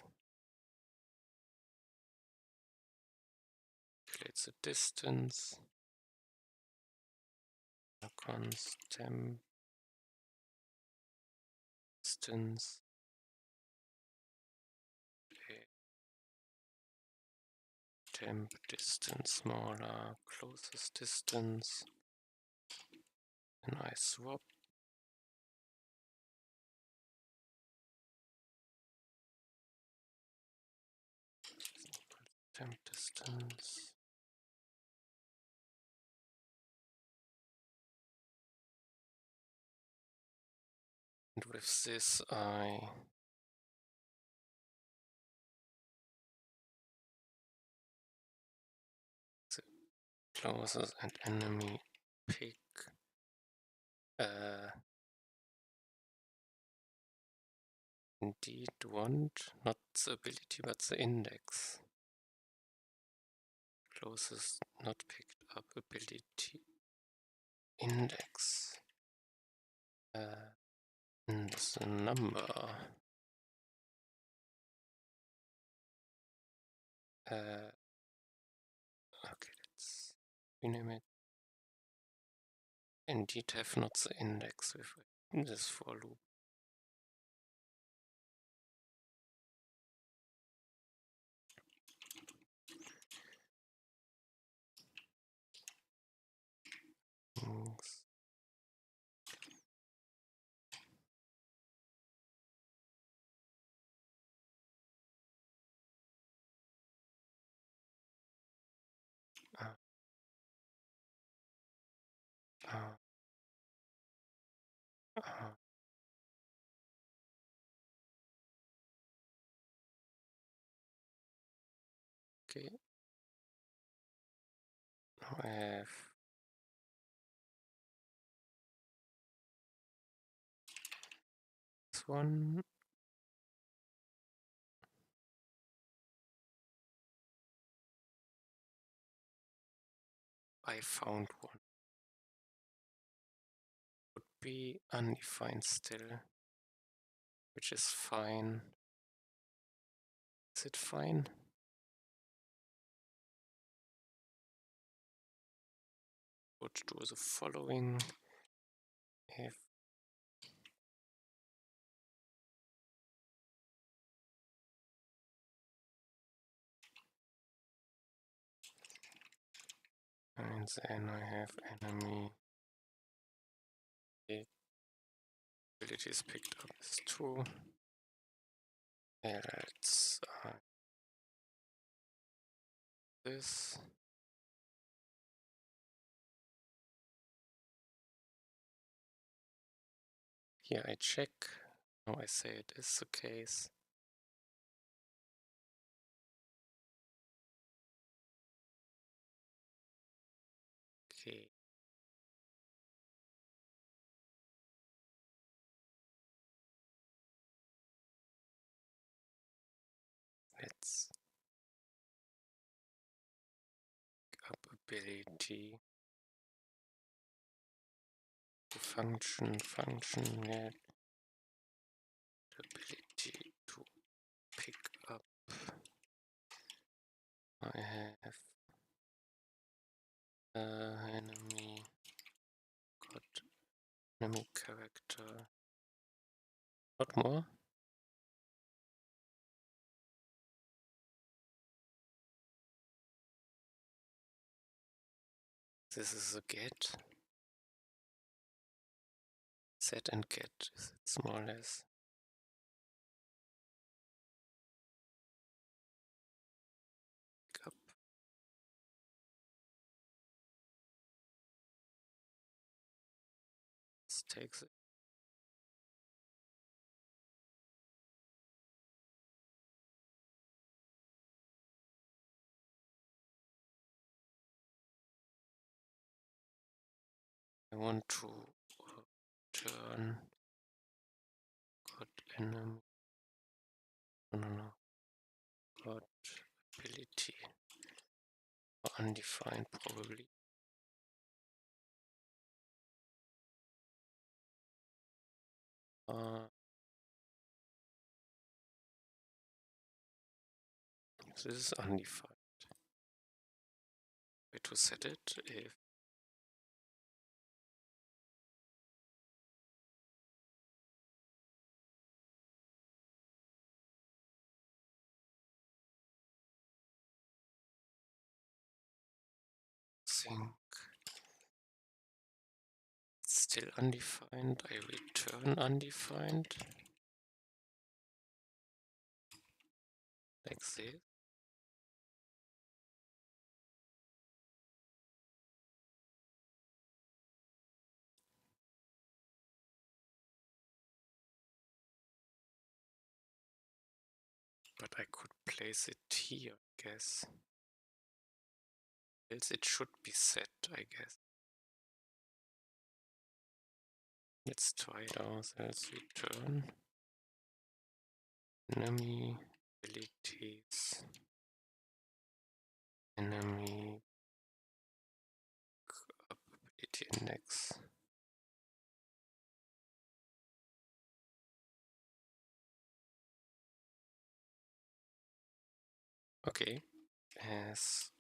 Calculates the distance. Const temp distance. Temp distance smaller, closest distance. And I swap. Temp distance. And with this I closes and enemy pick indeed want not the ability but the index. Closest not picked up ability index. And the number. Okay, let's rename it. Indeed have not the index with this for loop. Uh, uh, okay. Now I have this one. I found one. Would be undefined still, which is fine. Is it fine? Would do the following. If and then I have enemy abilities picked up as 2. Else this. Here I check. Now I say it is the case. Let's pick up ability. The function, yeah. The ability to pick up. I have enemy, got enemy character. What more? This is a get. Set and get, it's more or less. Pick up. Let's take it. I want to turn got enemy. No. Got ability. Or undefined probably. This is undefined. Way to set it if sync still undefined, I return undefined like this. But I could place it here, I guess. Else it should be set, I guess. Let's try it out. Let's return enemy abilities, enemy ability index. Okay, as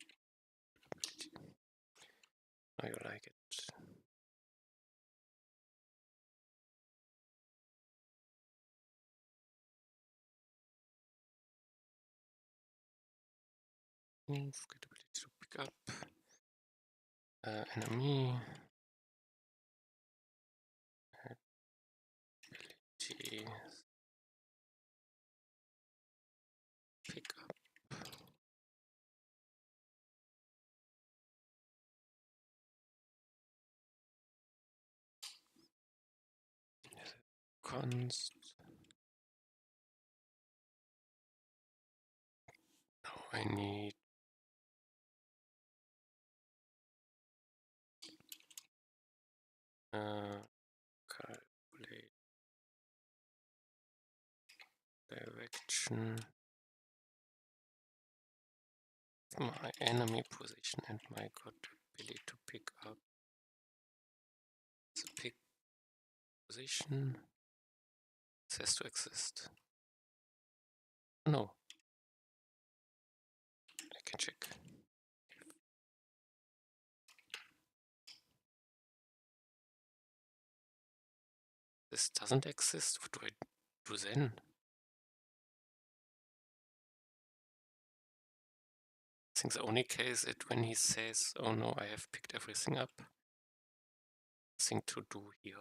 how you like it. Move, get ability to pick up enemy ability pick up. Const. Now I need calculate direction of my enemy position and my god ability to pick up the pick position. This has to exist. No. I can check. This doesn't exist. What do I do then? I think the only case is when he says, oh no, I have picked everything up. Nothing to do here.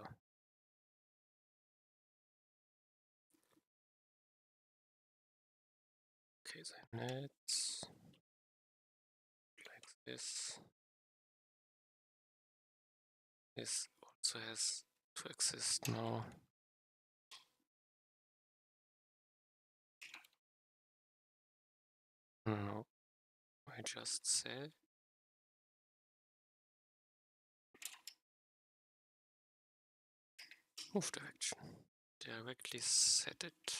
Okay, then let's like this. This also has to exist now. No, I just said move direction. Directly set it.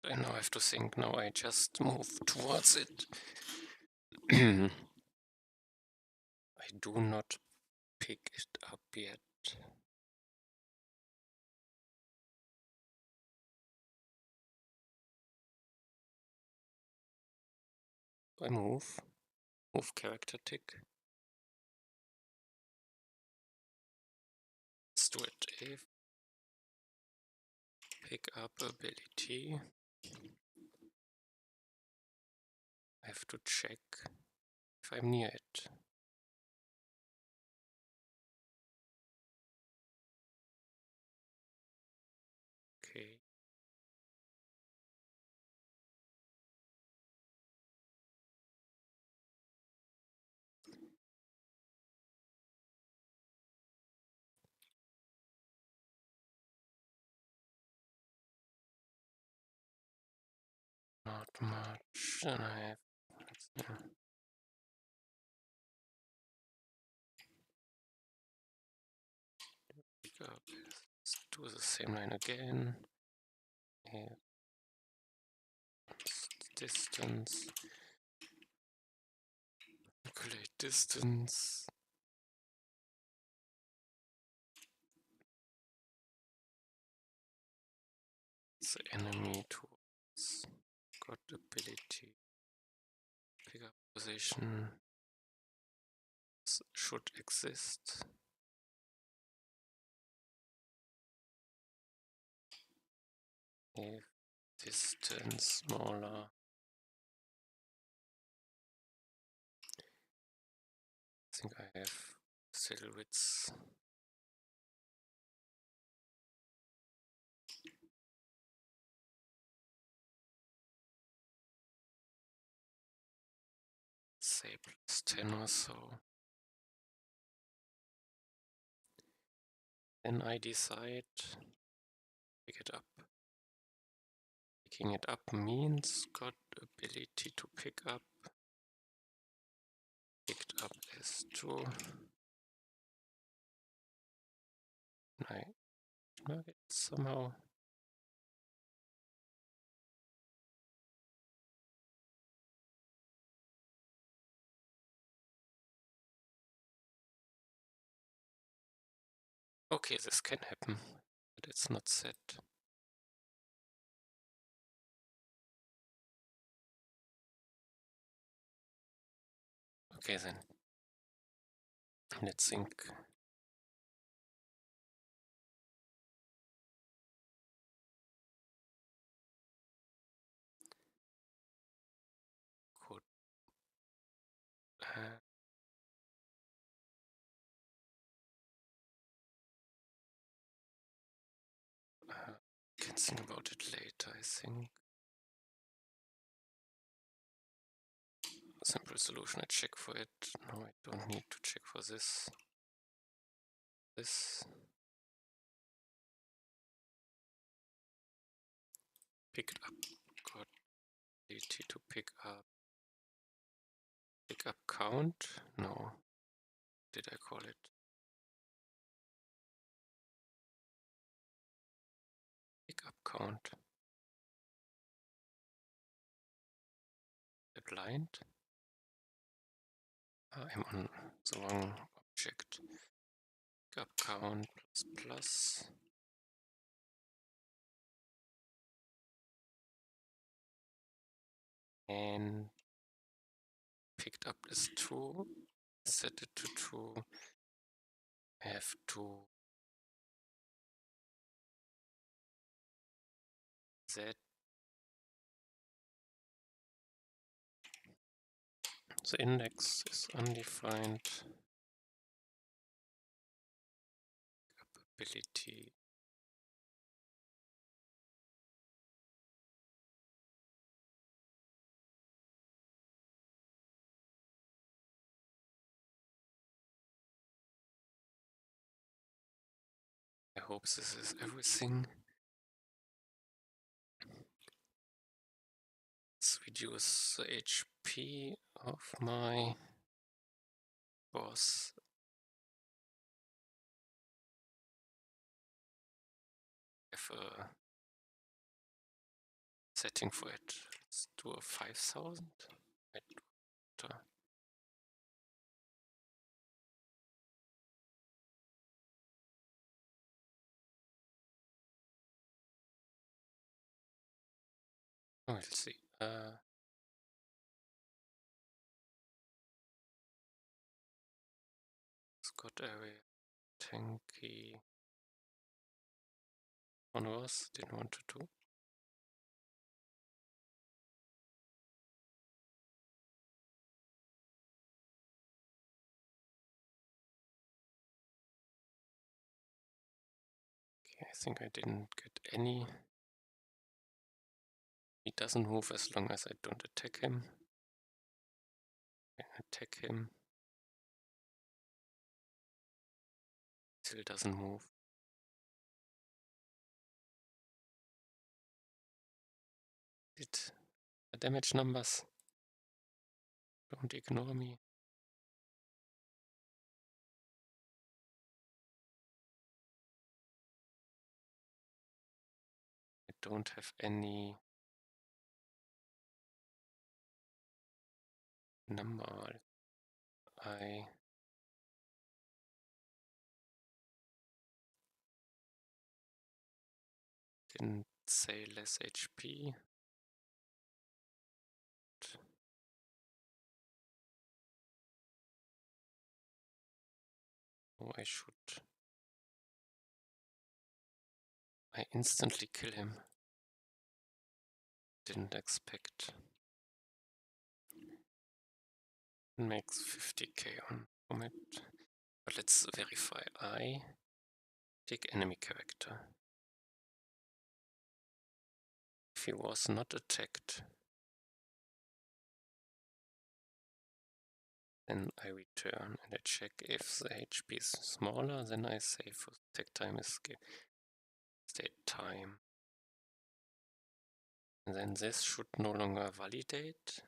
I now have to think, now I just move towards it. I do not pick it up yet. I move character tick. Let's do it. If pick up ability, I have to check if I'm near it. Okay. Not much, and I have. Pick up. Let's do the same line again. Here. Distance. Calculate distance. The enemy tools. Got ability. Pick up position. Should exist. If distance smaller. I think I have still widths. Say plus 10 or so. Then I decide pick it up. Picking it up means got ability to pick up. Picked up is to I mark it somehow. Okay, this can happen, but it's not set. Okay then. Let's think. Could can think about it later, I think. Simple solution, I check for it. No, I don't need to check for this. This. Picked up. Got ability to pick up. Pick up count? No. Did I call it? Pick up count. The blind? I'm on the wrong object. Pick up count plus plus. And picked up is 2. Set it to 2. I have to Z. The index is undefined. Ability. I hope this is everything. Let's reduce the HP of my boss. Have a setting for it. Let's do a 5000. Wait, we'll see. Scott area, tanky. One was, didn't want to do. Okay, I think I didn't get any. He doesn't move as long as I don't attack him. I attack him. Still doesn't move. Did the damage numbers? Don't ignore me. I don't have any number. I didn't say less HP. Oh, I should. I instantly kill him. Didn't expect. Makes 50k on it. But let's verify. I take enemy character. If he was not attacked, then I return and I check if the HP is smaller, then I say for attack time escape state time. And then this should no longer validate.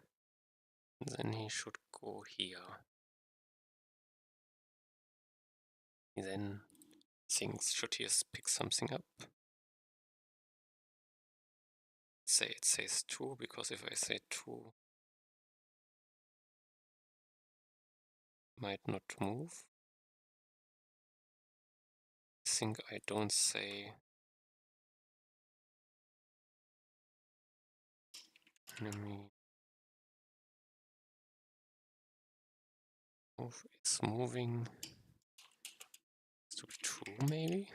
Then he should go here. Then things should he pick something up. Say it says 2, because if I say 2, might not move. I think I don't say enemy move. It's moving. It's to be true, maybe.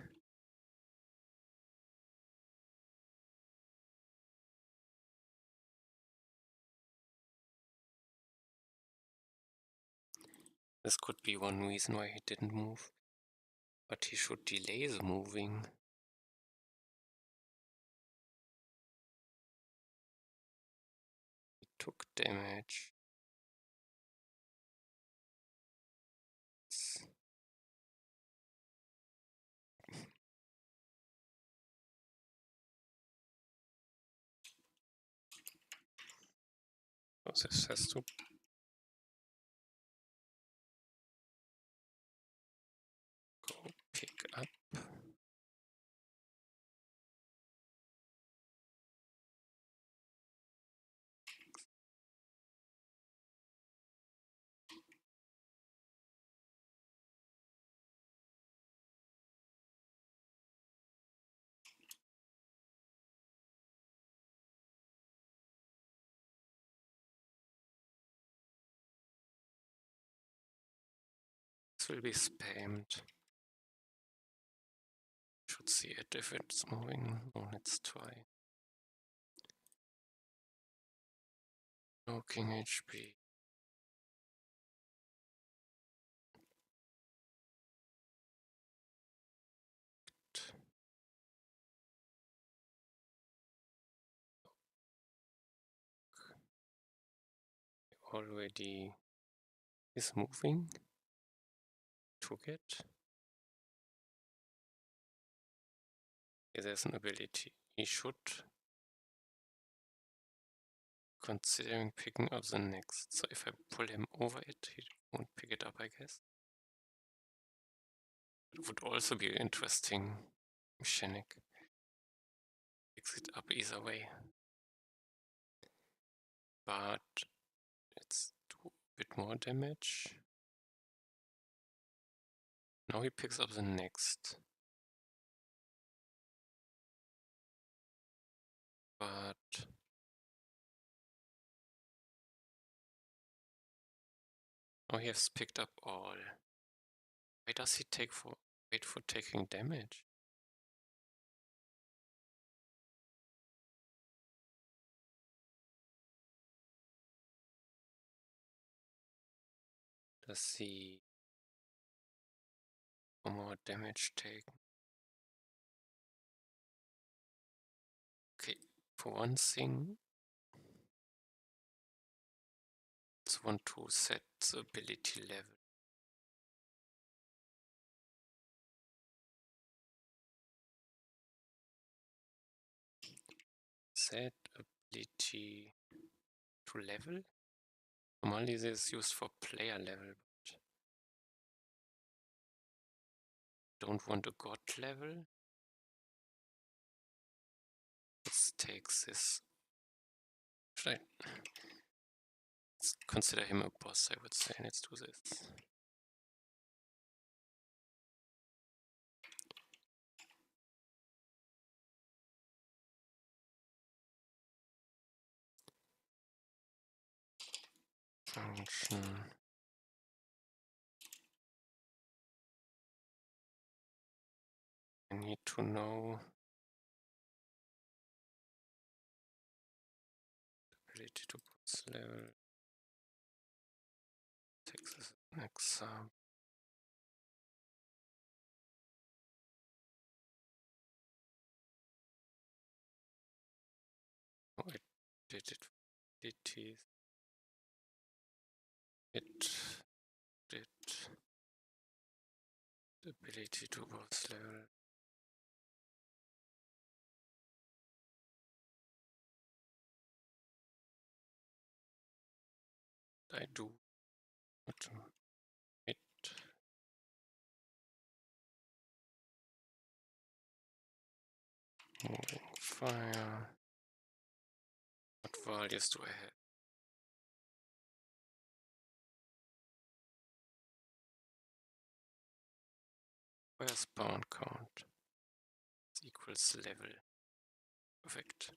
This could be one reason why he didn't move. But he should delay the moving. He took damage. So this has to go pick up. This will be spammed. Should see it if it's moving. Oh, let's try. No king HP. Already is moving. Took it. Yeah, there's an ability. He should considering picking up the next. So if I pull him over it, he won't pick it up, I guess. It would also be an interesting mechanic. Picks it up either way. but let's do a bit more damage. Now he picks up the next. But now he has picked up all. Why does he wait for taking damage? Does he more damage take? Okay, for one thing, I want to set the ability level. Set ability to level. Normally this is used for player level, but don't want a god level. Let's take this. Should I? Let's consider him a boss, I would say. Let's do this. Function. I need to know ability to boss level. Take this as an example. Oh, I did it. Abilities. It did the ability to boss level. I do it. Moving fire. What values do I have? Fire spawn count equals level. Perfect.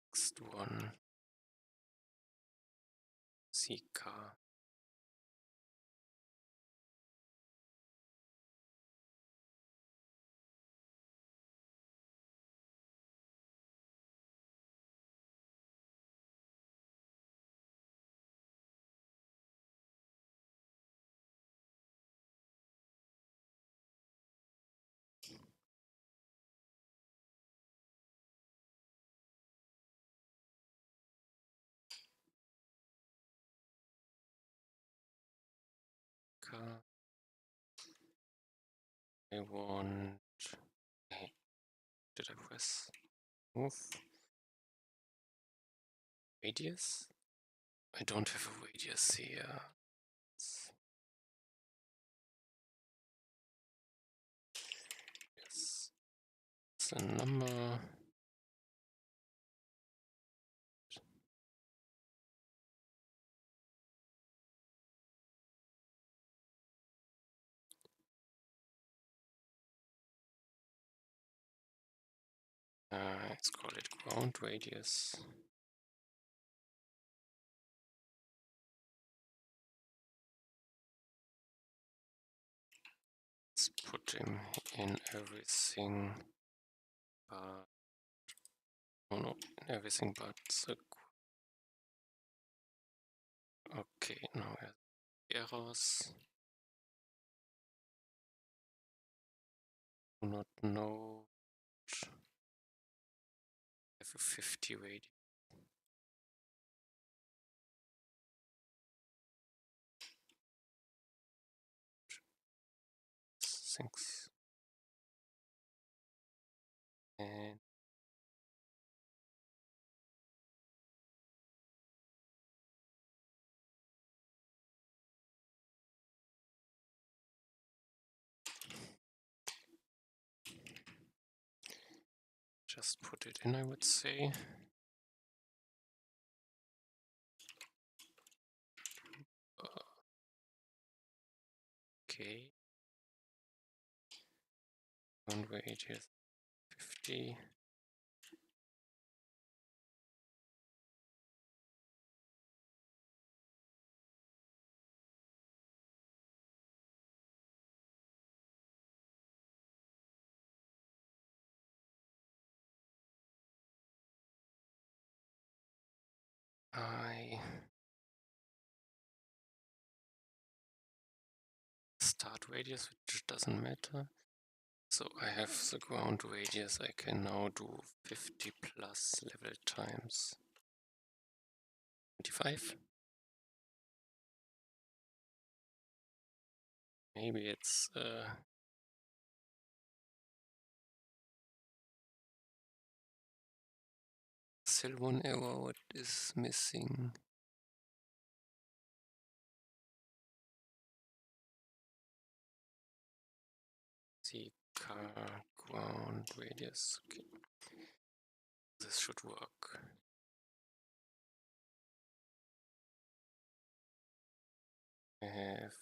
Next one. Zika. I want. Hey, did I press move? Radius? I don't have a radius here. Yes. It's a number. Let's call it ground radius. Let's put him in everything but oh no, in everything but the okay, now we have errors. Do not know. I have a 50 radius. Thanks. And Just put it in, I would say. Okay. Ground radius 50. I start radius, which doesn't matter. So I have the ground radius. I can now do 50 plus level times 25. Maybe it's still one error. What is missing? The car ground radius. Okay. This should work. I have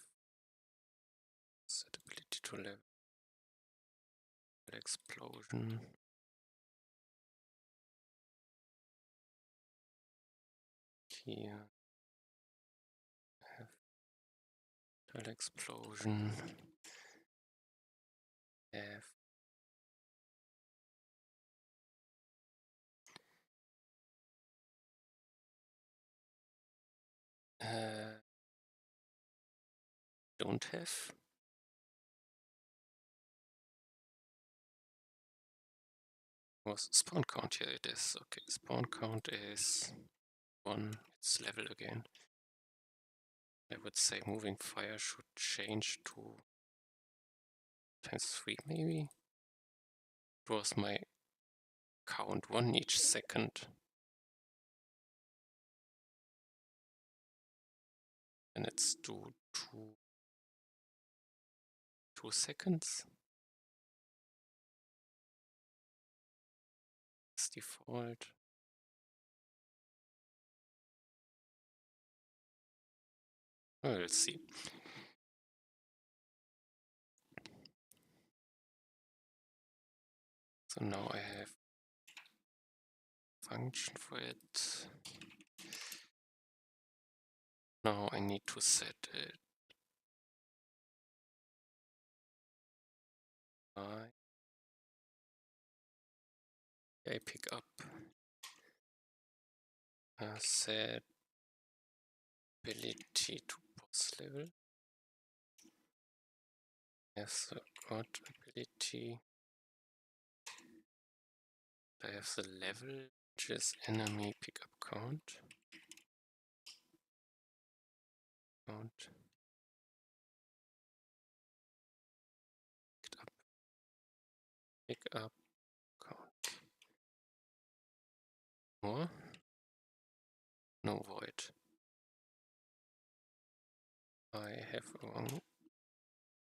set ability to level explosion. Here I have tile explosion. Have don't have. Was spawn count? Here it is. Okay, spawn count is 1. It's level again. I would say moving fire should change to ×3 maybe. It was my count 1 each second. And it's to 2 seconds. It's default. We'll see. So now I have function for it. Now I need to set it. I pick up set ability to boss level. Yes, the god ability. I have the level, which is enemy pickup count. Pick up count. More? No void. I have wrong.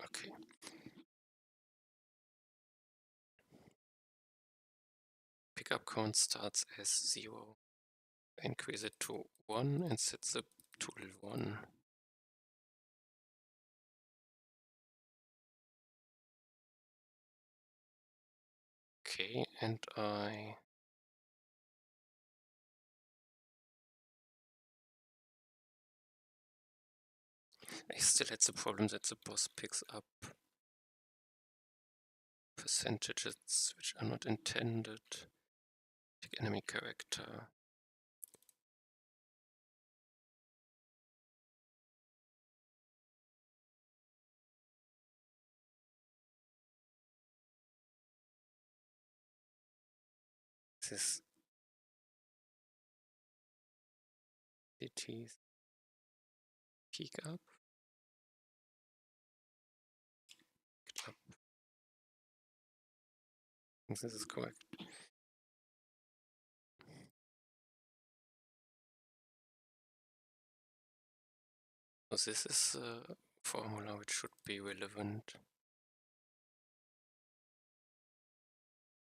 Okay. Pickup count starts as 0. Increase it to 1 and set the tool 1. Okay, and I still had the problem that the boss picks up percentages which are not intended. Pick enemy character. This cities pick up. Picked up. I think this is correct. So this is a formula which should be relevant.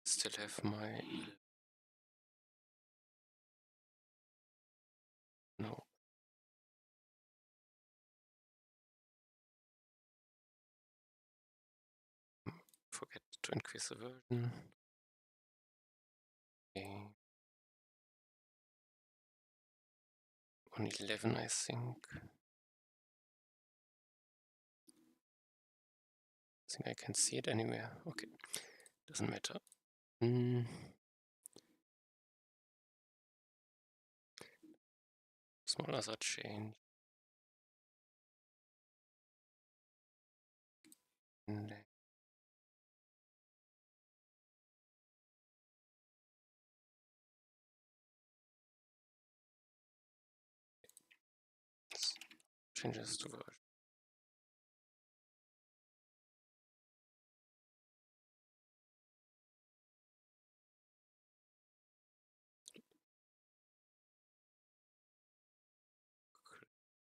Still have my... No. Forget to increase the version. Okay. On 11, I think. I think I can see it anywhere. Okay, doesn't matter. Small other change. And changes to version.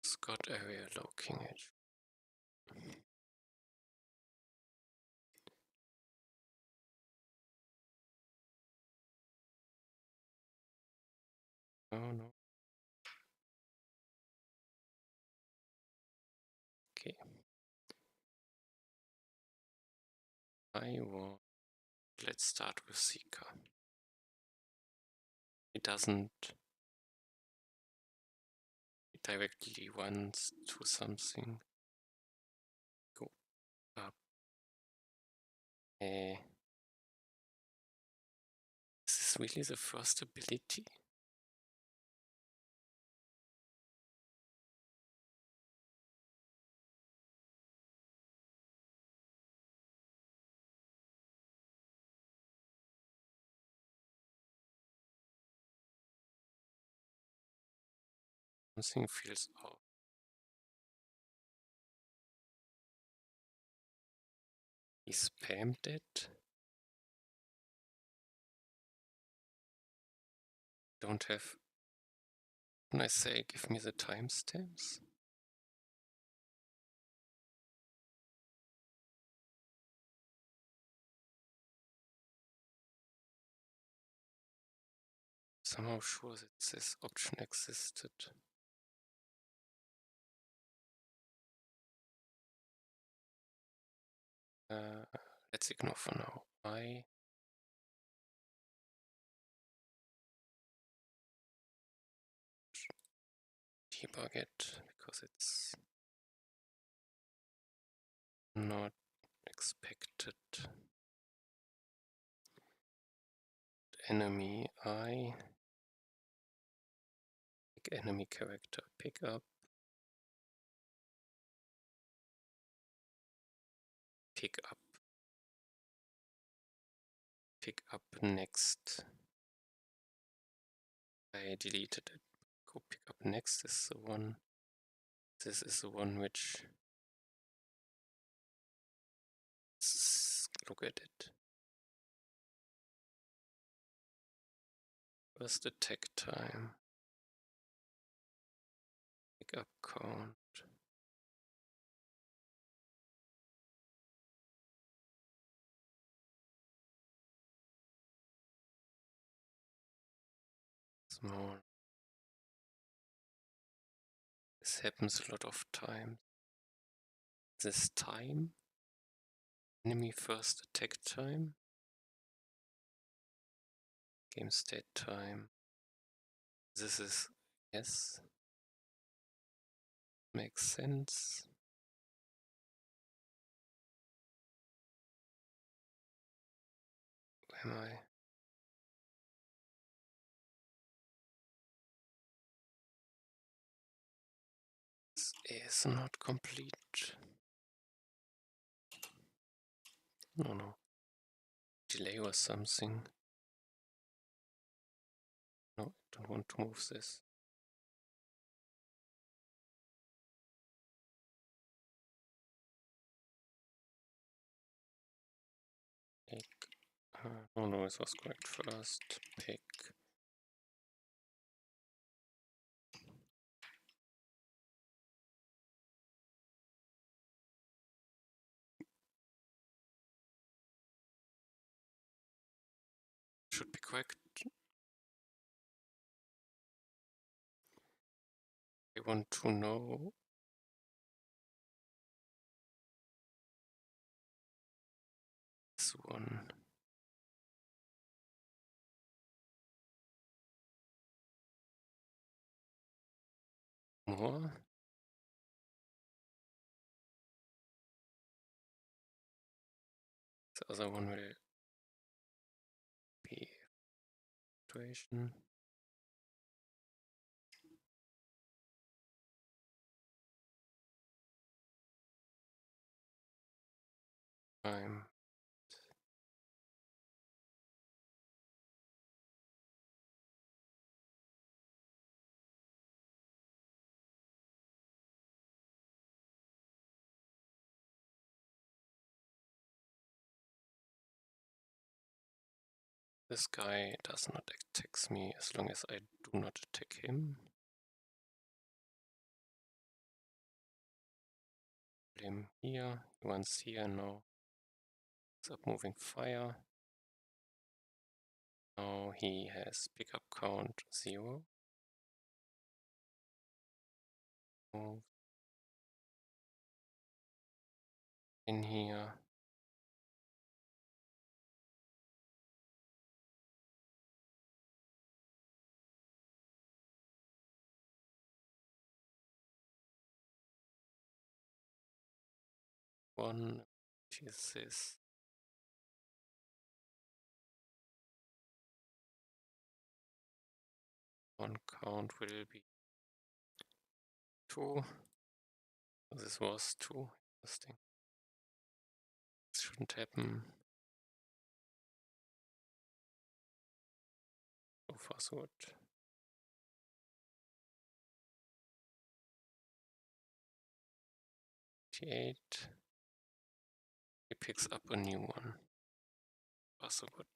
Scott area locking it. Oh no. Okay. Let's start with Seeker. It doesn't directly wants to something. Go up. Is this really the first ability? Something feels off. He spammed it. Don't have. When I say give me the timestamps? Somehow sure that this option existed. Let's ignore for now. I debug it because it's not expected. Enemy I pick enemy character pick up next. I deleted it. Go pick up next is the one. This is the one which. Let's look at it. First attack time. Pick up count. Small. This happens a lot of times. This time. Enemy first attack time. Game state time. This is yes. Makes sense. Where am I? This is not complete. No. Delay or something. No, I don't want to move this. Pick. No, it was correct first. Pick. should be correct. I want to know this one. More. The other one will be situation. Time. This guy does not attack me as long as I do not attack him. Him here, he wants here now. Stop moving fire. Now he has pickup count 0. Move in here. One, which is this. One count will be 2. This was 2. Interesting. This shouldn't happen. So far so good. 88. He picks up a new one. Far so good.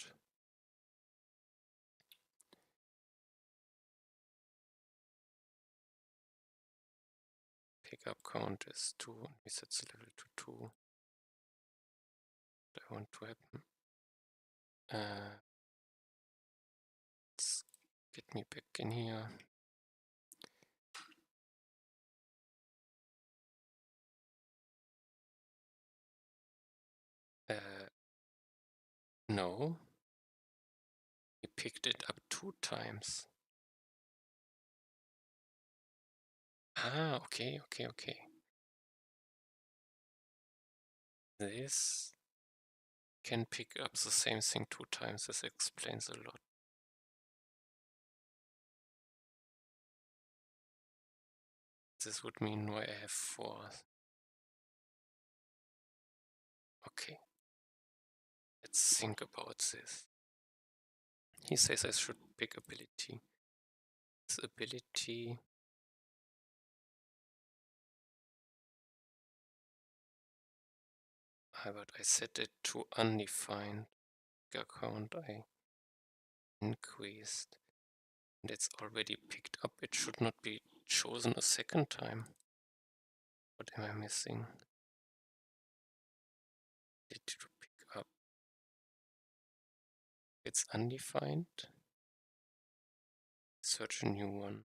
Pickup count is 2, and we set the level to 2. What I want to happen. Let's get me back in here. No. He picked it up 2 times. Ah, okay. This can pick up the same thing 2 times. This explains a lot. This would mean why I have 4. Okay. Let's think about this. He says I should pick ability. This ability. But I set it to undefined. Account I increased. And it's already picked up. It should not be chosen a second time. What am I missing? Did you pick up? It's undefined. Search a new one.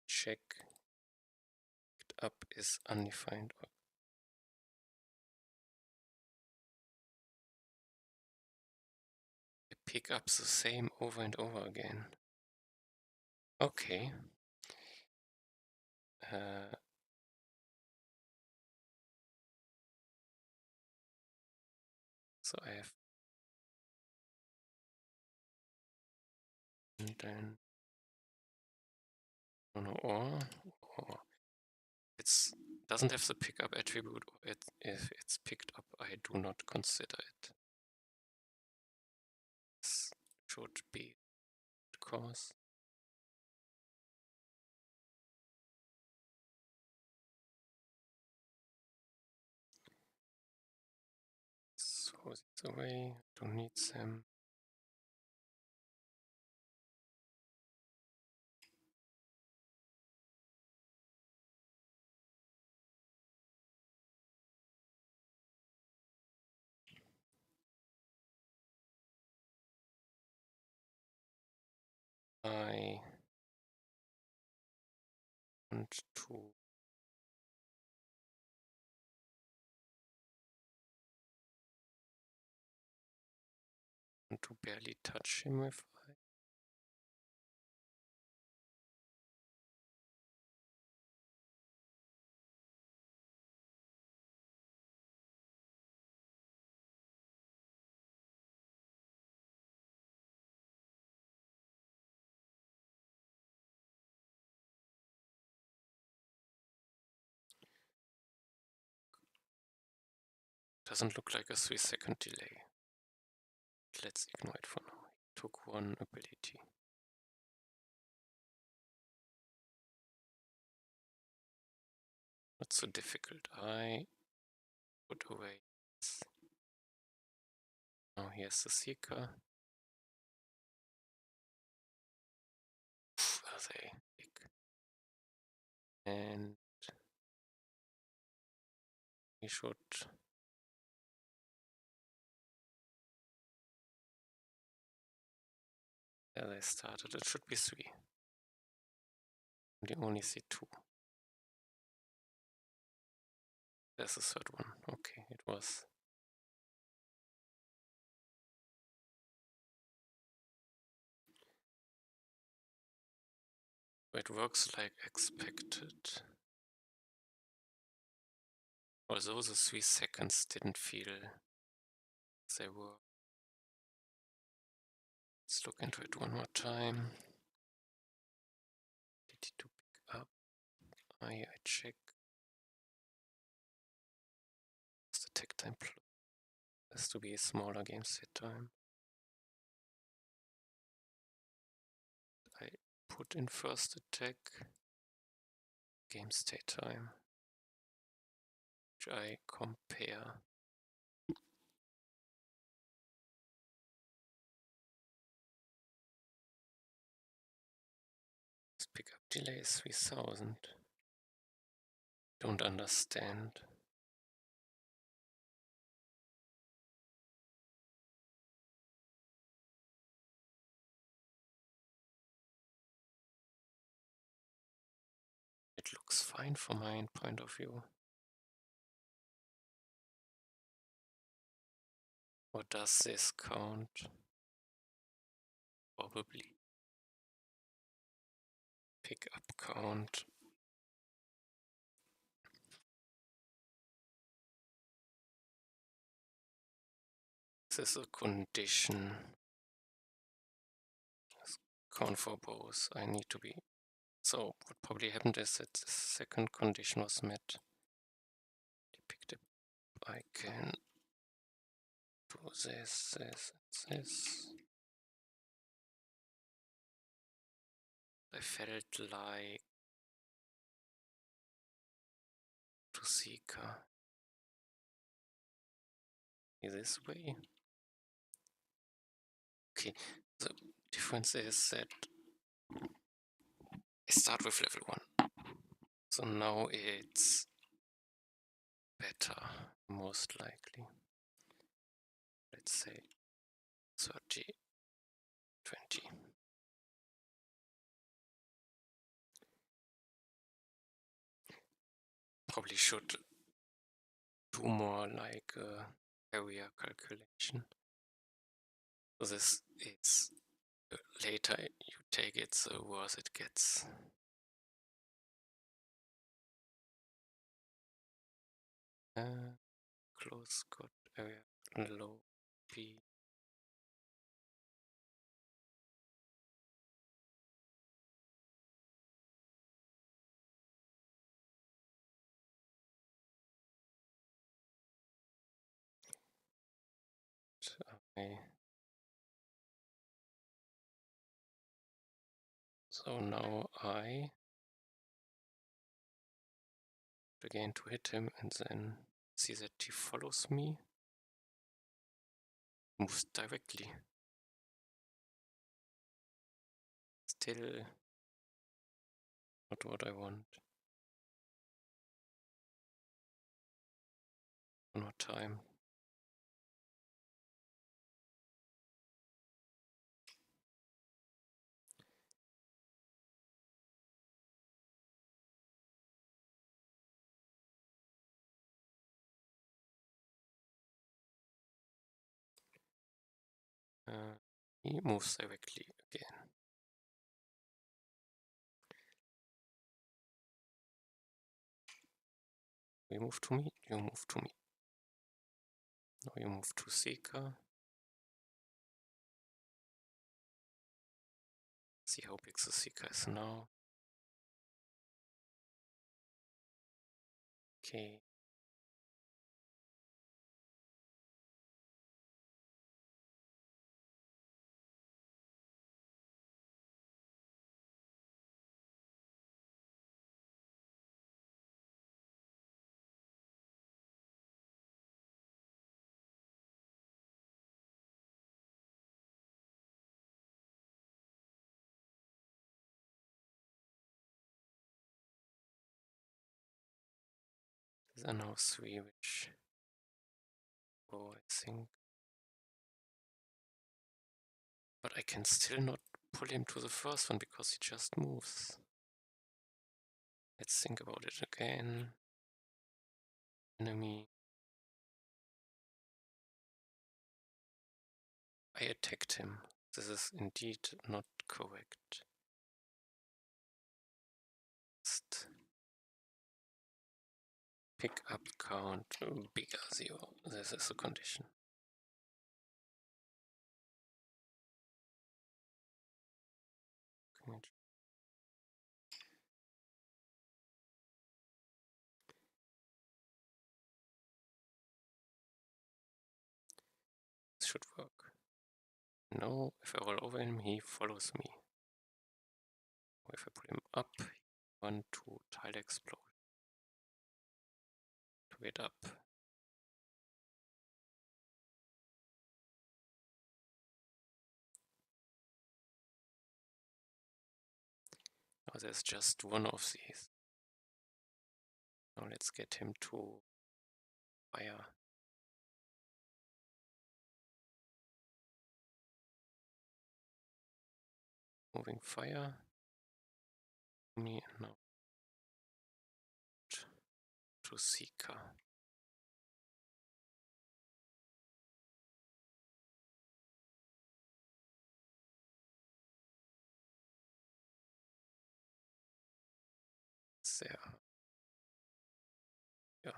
Check. Picked up is undefined. I pick up the same over and over again. Okay. So I have. And then. No, or it's doesn't have the pickup attribute. If it's picked up, I do not consider it. This should be because. So it's away. Don't need them. I want to barely touch him if I doesn't look like a 3-second delay. Let's ignore it for now. He took one ability. Not so difficult. I put away. Now here's the Seeker. Are they big? And we should there they started. It should be 3. You only see 2. There's a third one. Okay, it was. It works like expected. Although the 3 seconds didn't feel they were. Let's look into it one more time. Did he to pick up? I check. The tech time has to be a smaller game set time. I put in first attack, game state time, which I compare. This pickup delay is 3000. Don't understand. It looks fine from my point of view. Or does this count? Probably. Pick up count. This is a condition. Count for both. I need to be. So what probably happened is that the second condition was met. He picked up. I can do this, this. I felt like to Seeker this way. Okay, the difference is that I start with level 1. So now it's better, most likely. Let's say 30, 20. Probably should do more like area calculation. So this, it's later you take it, the worse it gets. Close cut area, low P. So now I again to hit him and then see that he follows me, moves directly. Still not what I want. One more time. he moves directly again. You move to me, you move to me. Now you move to Seeker. See how big the Seeker is now. Okay. These are now 3, which I think. But I can still not pull him to the first one because he just moves. Let's think about it again. Enemy. I attacked him. This is indeed not correct. Just pick up count bigger 0. This is the condition. This should work. No, if I roll over him, he follows me. If I pull him up, 1, 2, tile explode. To get up. Now there's just one of these. Now let's get him to fire. Moving fire. Me now to Seeker. There. Yeah.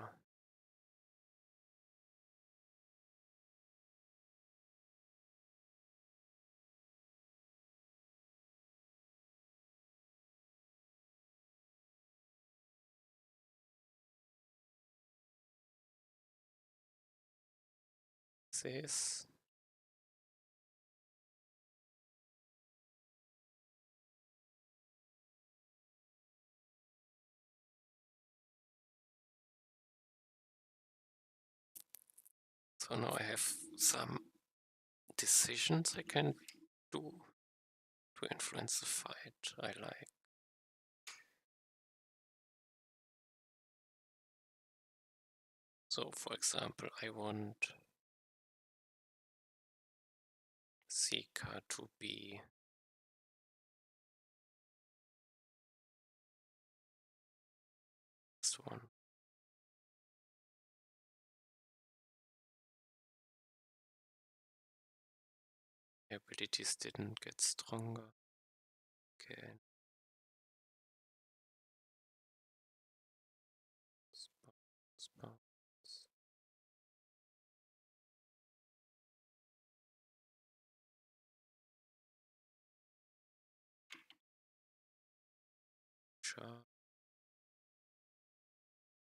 This. So now I have some decisions I can do to influence the fight I like. So for example, I want Seeker to be this one. Abilities didn't get stronger. Okay. Spawns. Sure.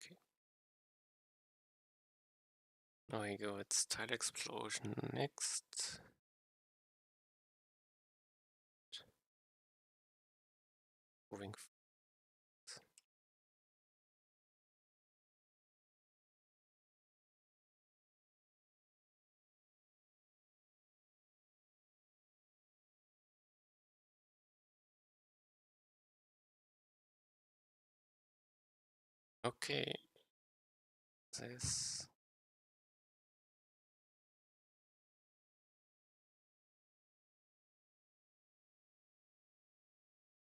Okay. Now we go, it's tile explosion next. Moving. Okay. This.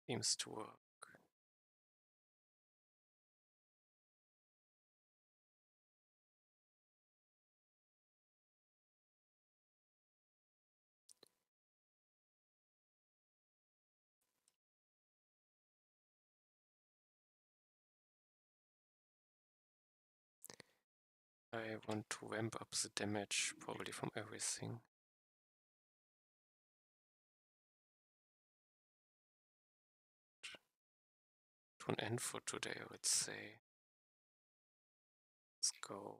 Seems to work. I want to ramp up the damage, probably from everything. To an end for today, I would say. Let's go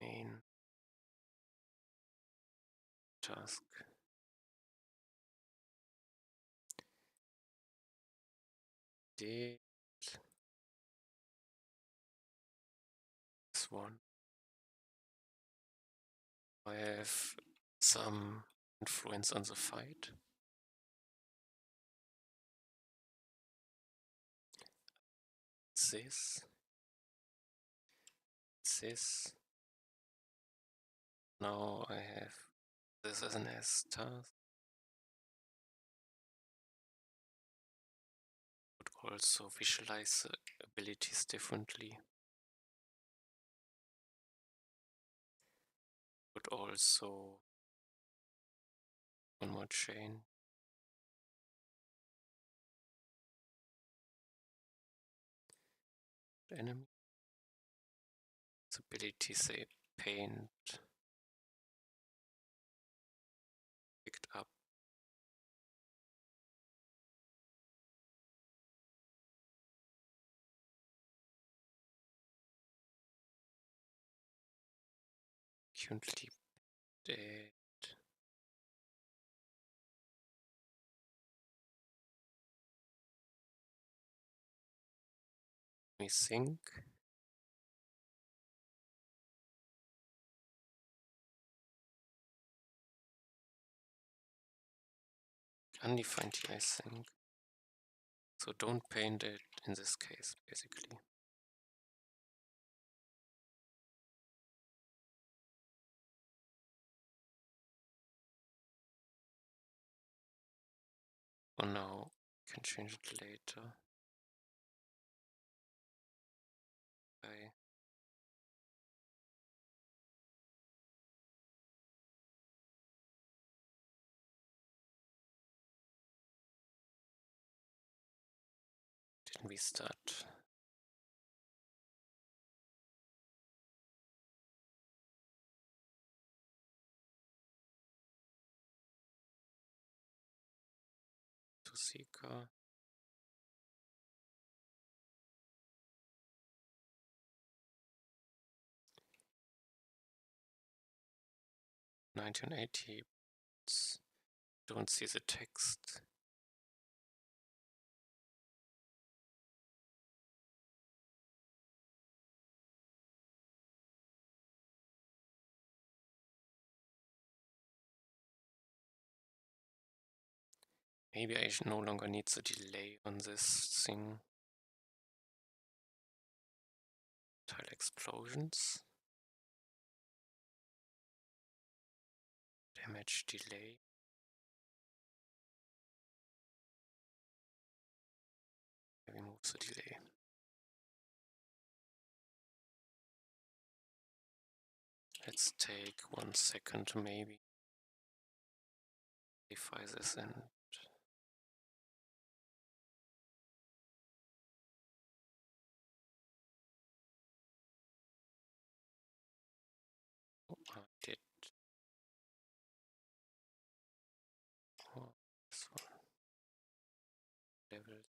main task. Did this one. I have some influence on the fight. This. This. Now I have this as an S task. Could also visualize the abilities differently. Could also one more chain. Enemy. Its abilities they paint picked up. Currently dead. Let me think. Undefined here, I think. So don't paint it in this case, basically. For now, you can change it later. Okay. Didn't we start? To Seeker. (1980). Don't see the text. Maybe I no longer need the delay on this thing. Tile explosions. Damage delay. Maybe move the delay. Let's take 1 second maybe. Modify this and I did. Oh, this one. Level.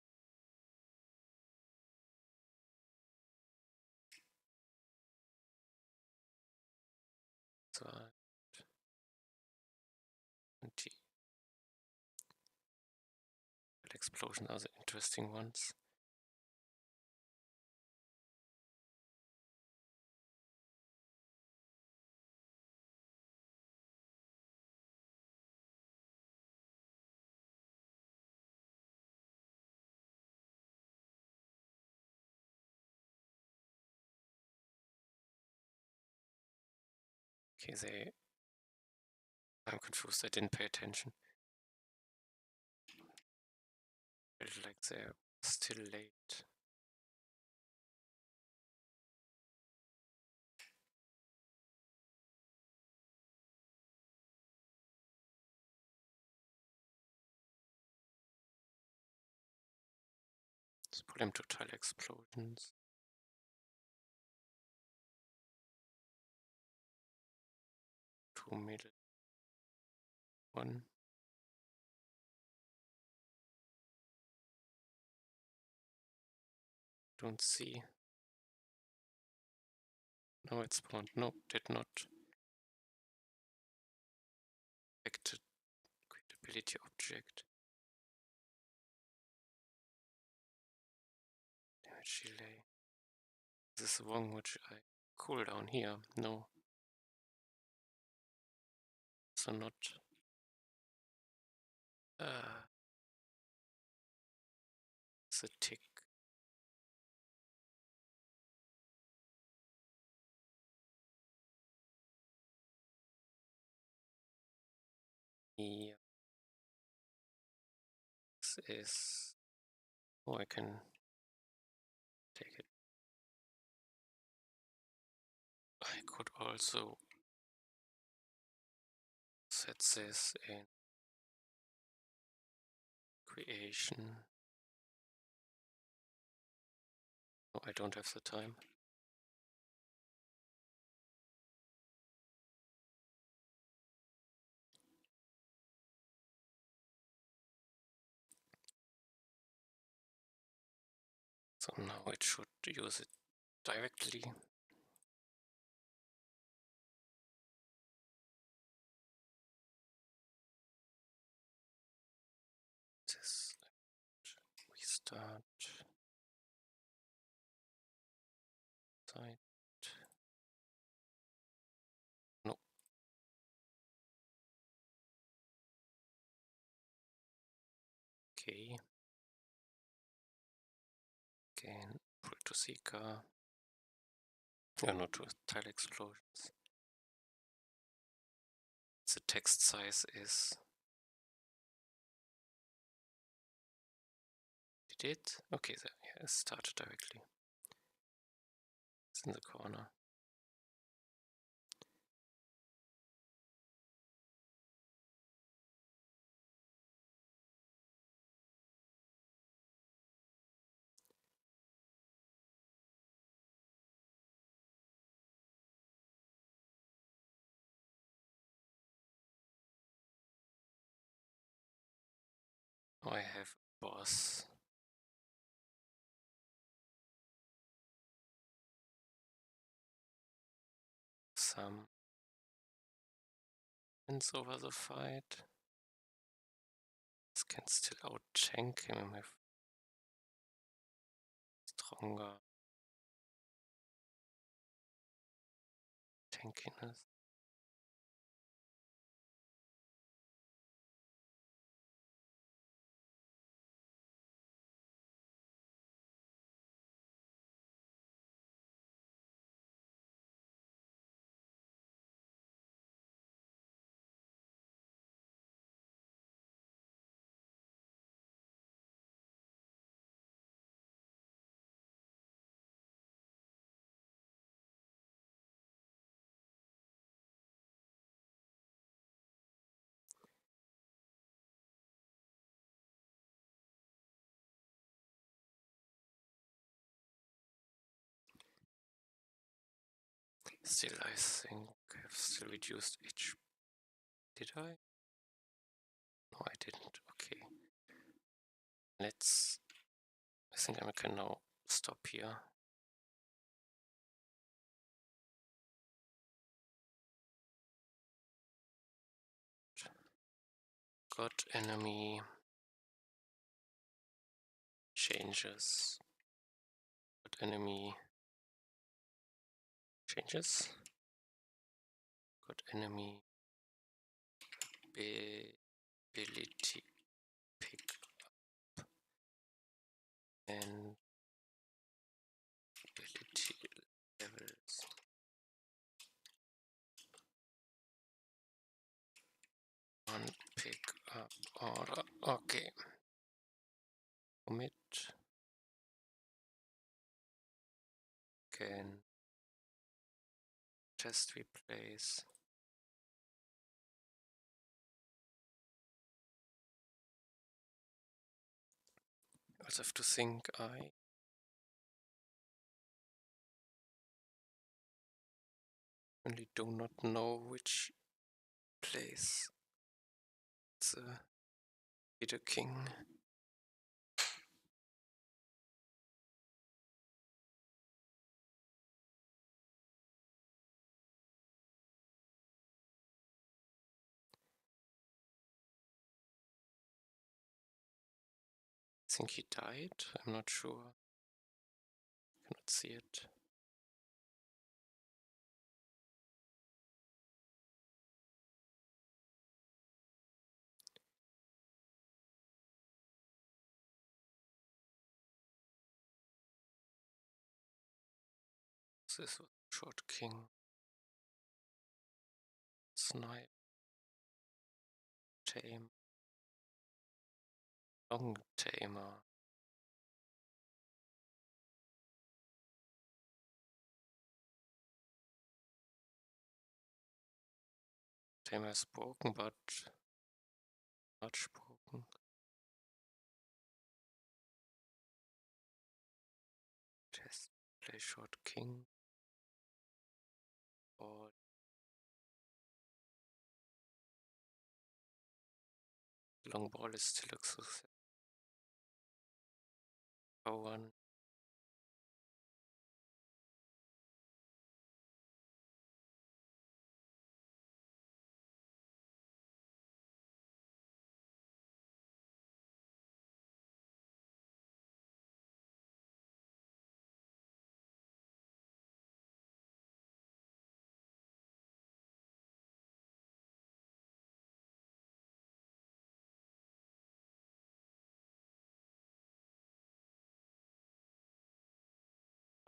So 20. Explosion are the interesting ones. Okay, I'm confused, I didn't pay attention. Felt like they're still late. Let's pull him to tile explosions. 2 middle, 1. Don't see. No, it spawned. No, did not. Affected creatability object. Damage delay. This is the one which I cool down here. No. So not. It's a tick. Yeah. This is. Oh, I can take it. I could also set this in creation. No, I don't have the time. So now it should use it directly. This restart site. No. Okay. Again, pull to Zika. Yeah, no, to tile explosions. The text size is. Did it? Okay, there. Yeah, it started directly. It's in the corner. Now I have a boss. Some wins over the fight. This can still out-tank him with stronger tankiness. Still, I think I've still reduced HP. Did I? No, I didn't. Okay. Let's. I think I can now stop here. Got enemy changes. Got enemy changes. Got enemy ability pick up and ability levels. One pick up order. Okay. Commit. Can test replace. I also have to think I only do not know which place the Peter King. I think he died. I'm not sure. Cannot see it. This was short king. Snipe. Tame. Long tamer. Tamer is broken, but much broken. Test. Play short king. Or long ball is still a success. O1.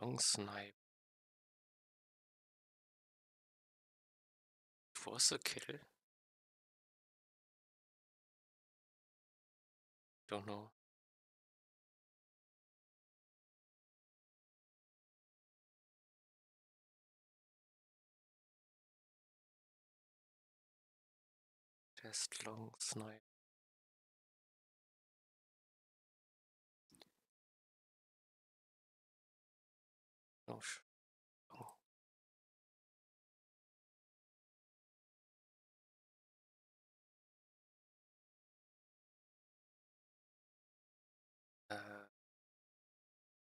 Long snipe. It was a kill. Don't know. Test long snipe. No. Oh.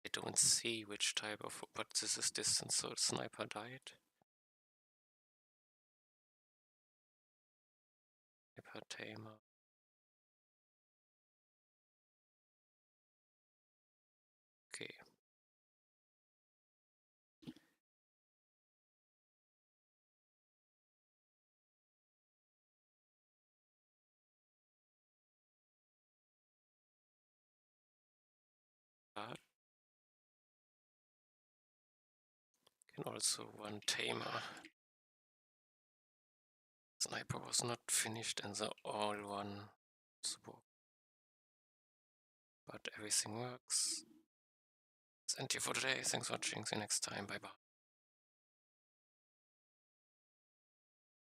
I don't see which type of, but this is distance, so sniper died. Sniper tamer. Okay. But can also one tamer. Sniper was not finished and the all one swap. But everything works. That's it for today. Thanks for watching. See you next time. Bye bye.